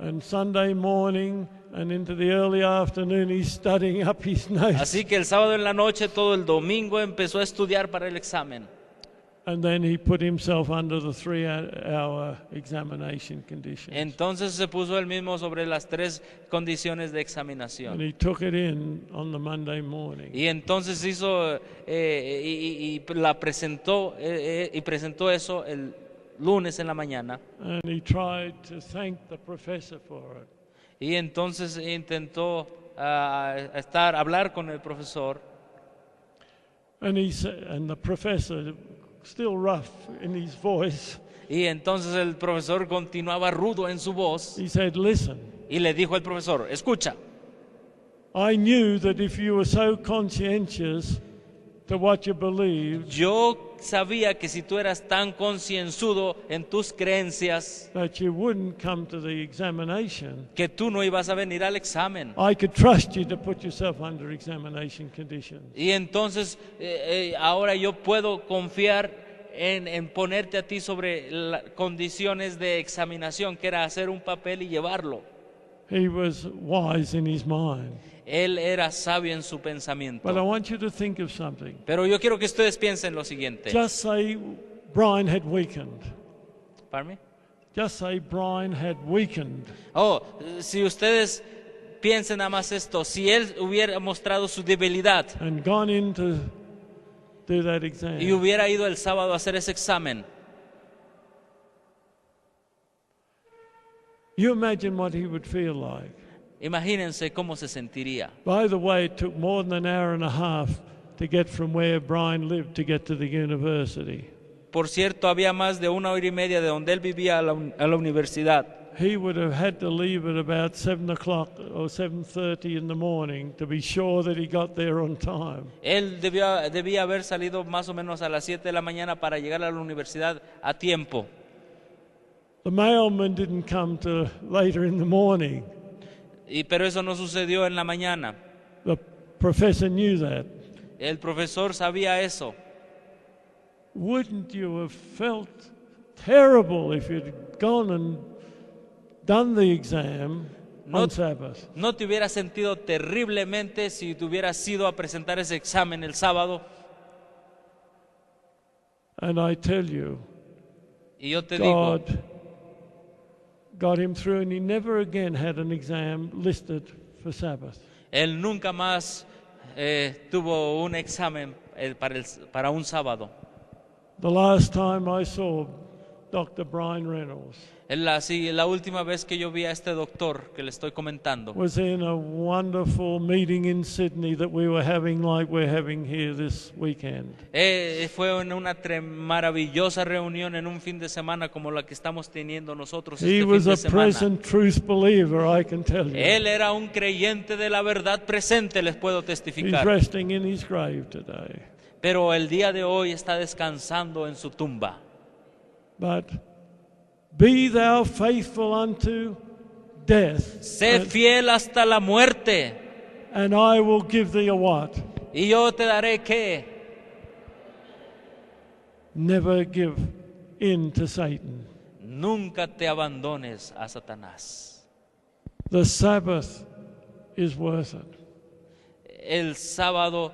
[SPEAKER 2] and Sunday morning and into the early afternoon he's studying up his notes.
[SPEAKER 1] Así que el sábado en la noche, todo el domingo empezó a estudiar para el examen.
[SPEAKER 2] And then he put himself under the 3-hour examination conditions.
[SPEAKER 1] Entonces se puso él mismo sobre las 3 condiciones de
[SPEAKER 2] And
[SPEAKER 1] examinación.
[SPEAKER 2] he took it in on the Monday morning.
[SPEAKER 1] Y entonces hizo y la presentó y presentó eso el lunes en la mañana.
[SPEAKER 2] And he tried to thank the professor for it.
[SPEAKER 1] Y entonces intentó hablar con el profesor.
[SPEAKER 2] And and the professor, still rough in his voice,
[SPEAKER 1] Y entonces el profesor continuaba rudo en su voz
[SPEAKER 2] he said, listen,
[SPEAKER 1] y le dijo al profesor, escucha,
[SPEAKER 2] I knew that if you were so conscientious to what you believed,
[SPEAKER 1] yo sabía que si tú eras tan concienzudo en tus creencias,
[SPEAKER 2] that you wouldn't come to the examination.
[SPEAKER 1] que tú no ibas a venir al examen.
[SPEAKER 2] I could trust you to put yourself under examination conditions.
[SPEAKER 1] Y entonces ahora yo puedo confiar en ponerte a ti sobre condiciones de examinación, que era hacer un papel y llevarlo.
[SPEAKER 2] He was wise in his mind.
[SPEAKER 1] Él era sabio en su
[SPEAKER 2] But I
[SPEAKER 1] pensamiento.
[SPEAKER 2] want you to think of something.
[SPEAKER 1] Pero yo quiero que ustedes piensen lo siguiente.
[SPEAKER 2] Just say Brian had weakened.
[SPEAKER 1] Pardon me?
[SPEAKER 2] Just say Brian had weakened.
[SPEAKER 1] Oh, si ustedes piensen nada más esto, si él hubiera mostrado su debilidad
[SPEAKER 2] And gone in to do that exam.
[SPEAKER 1] y hubiera ido el sábado a hacer ese examen,
[SPEAKER 2] You imagine what he would feel like.
[SPEAKER 1] imagínense cómo se sentiría.
[SPEAKER 2] By the way, it took more than an hour and a half to get from where Brian lived to get to the university.
[SPEAKER 1] Por cierto, había más de 1 hora y media de donde él vivía a la universidad.
[SPEAKER 2] He would have had to leave at about 7 o'clock or 7:30 in the morning to be sure that he got there on time.
[SPEAKER 1] Él debía haber salido más o menos a las 7 de la mañana para llegar a la universidad a tiempo.
[SPEAKER 2] The mailman didn't come till later in the morning.
[SPEAKER 1] Pero eso no sucedió en la mañana.
[SPEAKER 2] The professor knew that.
[SPEAKER 1] El profesor sabía eso.
[SPEAKER 2] Wouldn't you have felt terrible if you'd gone and done the exam on Sabbath?
[SPEAKER 1] ¿No te hubieras sentido terriblemente si te hubieras ido a presentar ese examen el sábado?
[SPEAKER 2] And I tell you,
[SPEAKER 1] Y yo te digo,
[SPEAKER 2] God got him through, and he never again had an exam listed for Sabbath.
[SPEAKER 1] él nunca más tuvo un examen para un sábado.
[SPEAKER 2] The last time I saw Dr. Brian Reynolds
[SPEAKER 1] La última vez que yo vi a este doctor que le estoy comentando
[SPEAKER 2] was in a wonderful meeting in Sydney that we were having, like we're having here this weekend.
[SPEAKER 1] fue en una maravillosa reunión en un fin de semana como la que estamos teniendo nosotros
[SPEAKER 2] He
[SPEAKER 1] este fin
[SPEAKER 2] was
[SPEAKER 1] de
[SPEAKER 2] a
[SPEAKER 1] semana.
[SPEAKER 2] present truth believer, I can tell you.
[SPEAKER 1] Él era un creyente de la verdad presente, les puedo
[SPEAKER 2] He's
[SPEAKER 1] testificar.
[SPEAKER 2] resting in his grave today.
[SPEAKER 1] Pero el día de hoy está descansando en su tumba.
[SPEAKER 2] But be thou faithful unto death,
[SPEAKER 1] Sé fiel hasta la muerte,
[SPEAKER 2] and I will give thee a what?
[SPEAKER 1] y yo te daré ¿qué?
[SPEAKER 2] Never give in to Satan.
[SPEAKER 1] Nunca te abandones a Satanás.
[SPEAKER 2] The Sabbath is worth it.
[SPEAKER 1] El sábado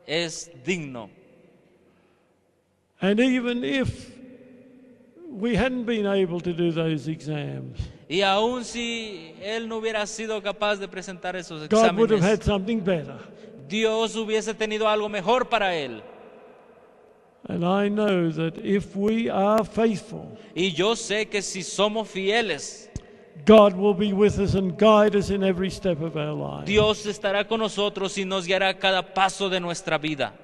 [SPEAKER 1] es digno.
[SPEAKER 2] And even if we hadn't been able to do those exams,
[SPEAKER 1] Y aun si él no hubiera sido capaz de presentar esos
[SPEAKER 2] God would have
[SPEAKER 1] exámenes,
[SPEAKER 2] had something better.
[SPEAKER 1] Dios hubiese tenido algo mejor para él.
[SPEAKER 2] And I know that if we are faithful,
[SPEAKER 1] Y yo sé que si somos fieles,
[SPEAKER 2] God will be with us and guide us in every step of our life.
[SPEAKER 1] Dios estará con nosotros y nos guiará cada paso de nuestra vida.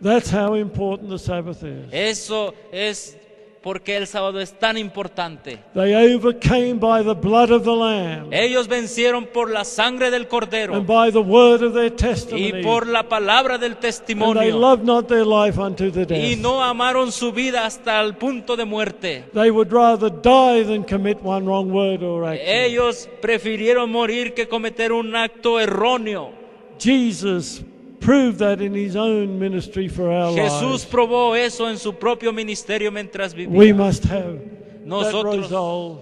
[SPEAKER 2] That's how important the Sabbath is.
[SPEAKER 1] Eso es porque el sábado es tan importante.
[SPEAKER 2] They overcame by the blood of the Lamb
[SPEAKER 1] Ellos vencieron por la sangre del
[SPEAKER 2] and
[SPEAKER 1] Cordero
[SPEAKER 2] by the word of their
[SPEAKER 1] y
[SPEAKER 2] testimony.
[SPEAKER 1] por la palabra del
[SPEAKER 2] And they
[SPEAKER 1] testimonio.
[SPEAKER 2] loved not their life unto the
[SPEAKER 1] Y
[SPEAKER 2] death.
[SPEAKER 1] no amaron su vida hasta el punto de muerte.
[SPEAKER 2] They would rather die than commit one wrong word or action.
[SPEAKER 1] Ellos prefirieron morir que cometer un acto erróneo.
[SPEAKER 2] Jesus proved that in his own ministry for our
[SPEAKER 1] Jesús
[SPEAKER 2] lives.
[SPEAKER 1] probó eso en su propio ministerio mientras
[SPEAKER 2] We
[SPEAKER 1] vivía.
[SPEAKER 2] must have that
[SPEAKER 1] Nosotros
[SPEAKER 2] resolve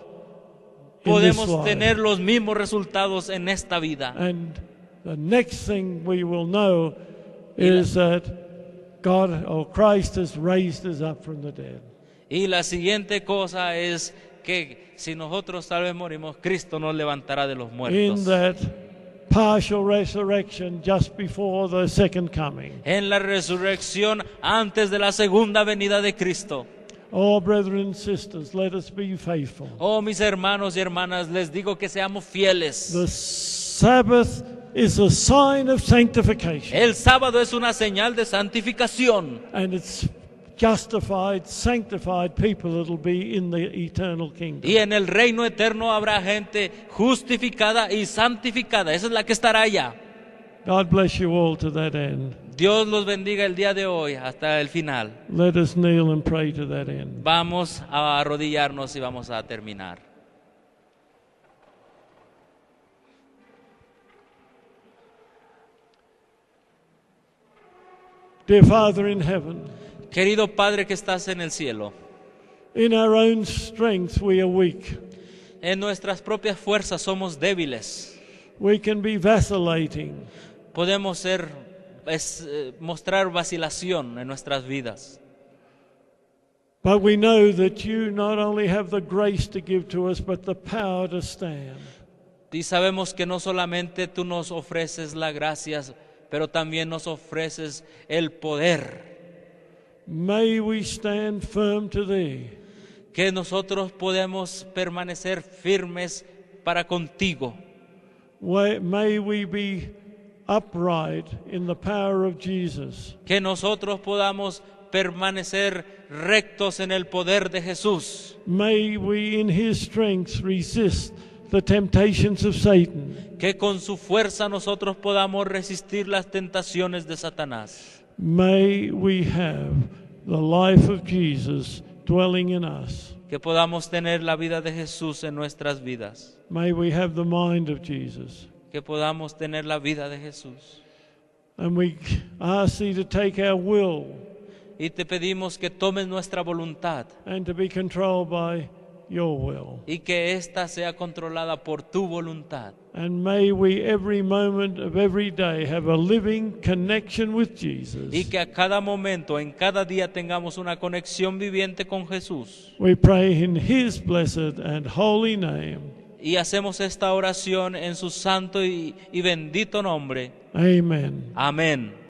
[SPEAKER 2] in this
[SPEAKER 1] podemos
[SPEAKER 2] life.
[SPEAKER 1] tener los mismos resultados en esta vida.
[SPEAKER 2] And the next thing we will know
[SPEAKER 1] Y la-
[SPEAKER 2] is that God or Christ has raised us up from the dead.
[SPEAKER 1] Y la siguiente cosa es que si nosotros tal vez morimos, Cristo nos levantará de los
[SPEAKER 2] In
[SPEAKER 1] muertos.
[SPEAKER 2] that partial resurrection just before the second coming.
[SPEAKER 1] En la resurrección antes de la segunda venida de Cristo.
[SPEAKER 2] Oh, brethren and sisters, let us be faithful.
[SPEAKER 1] Oh, mis hermanos y hermanas, les digo que seamos fieles.
[SPEAKER 2] The Sabbath is a sign of sanctification,
[SPEAKER 1] El sábado es una señal de santificación.
[SPEAKER 2] and it's justified, sanctified people that'll be in the eternal kingdom.
[SPEAKER 1] Y en el reino eterno habrá gente justificada y santificada. Esa es la que estará allá.
[SPEAKER 2] God bless you all to that end.
[SPEAKER 1] Dios los bendiga el día de hoy hasta el final.
[SPEAKER 2] Let us kneel and pray to that end.
[SPEAKER 1] Vamos a arrodillarnos y vamos a terminar.
[SPEAKER 2] Dear Father in heaven,
[SPEAKER 1] Querido Padre que estás en el cielo,
[SPEAKER 2] in our own strength we are weak.
[SPEAKER 1] en nuestras propias fuerzas somos débiles.
[SPEAKER 2] We can be vacillating.
[SPEAKER 1] Podemos mostrar vacilación en nuestras vidas.
[SPEAKER 2] But we know that you not only have the grace to give to us, but the power to stand.
[SPEAKER 1] Y sabemos que no solamente tú nos ofreces la gracia, pero también nos ofreces el poder.
[SPEAKER 2] May we stand firm to thee.
[SPEAKER 1] Que nosotros podemos permanecer firmes para contigo.
[SPEAKER 2] May we be upright in the power of Jesus.
[SPEAKER 1] Que nosotros podamos permanecer rectos en el poder de Jesús.
[SPEAKER 2] May we in His strength resist the temptations of Satan.
[SPEAKER 1] Que con su fuerza nosotros podamos resistir las tentaciones de Satanás.
[SPEAKER 2] May we have the life of Jesus dwelling in us.
[SPEAKER 1] Que podamos tener la vida de Jesús en nuestras vidas.
[SPEAKER 2] May we have the mind of Jesus.
[SPEAKER 1] Que podamos tener la vida de Jesús.
[SPEAKER 2] And we ask Thee to take our will
[SPEAKER 1] Y te pedimos que tomes nuestra voluntad
[SPEAKER 2] and to be controlled by Your will.
[SPEAKER 1] y que ésta sea controlada por tu voluntad.
[SPEAKER 2] And may we every moment of every day have a living connection with Jesus.
[SPEAKER 1] Y que a cada momento, en cada día tengamos una conexión viviente con Jesús.
[SPEAKER 2] We pray in His blessed and holy name.
[SPEAKER 1] Y hacemos esta oración en su santo y bendito nombre.
[SPEAKER 2] Amen.
[SPEAKER 1] Amén.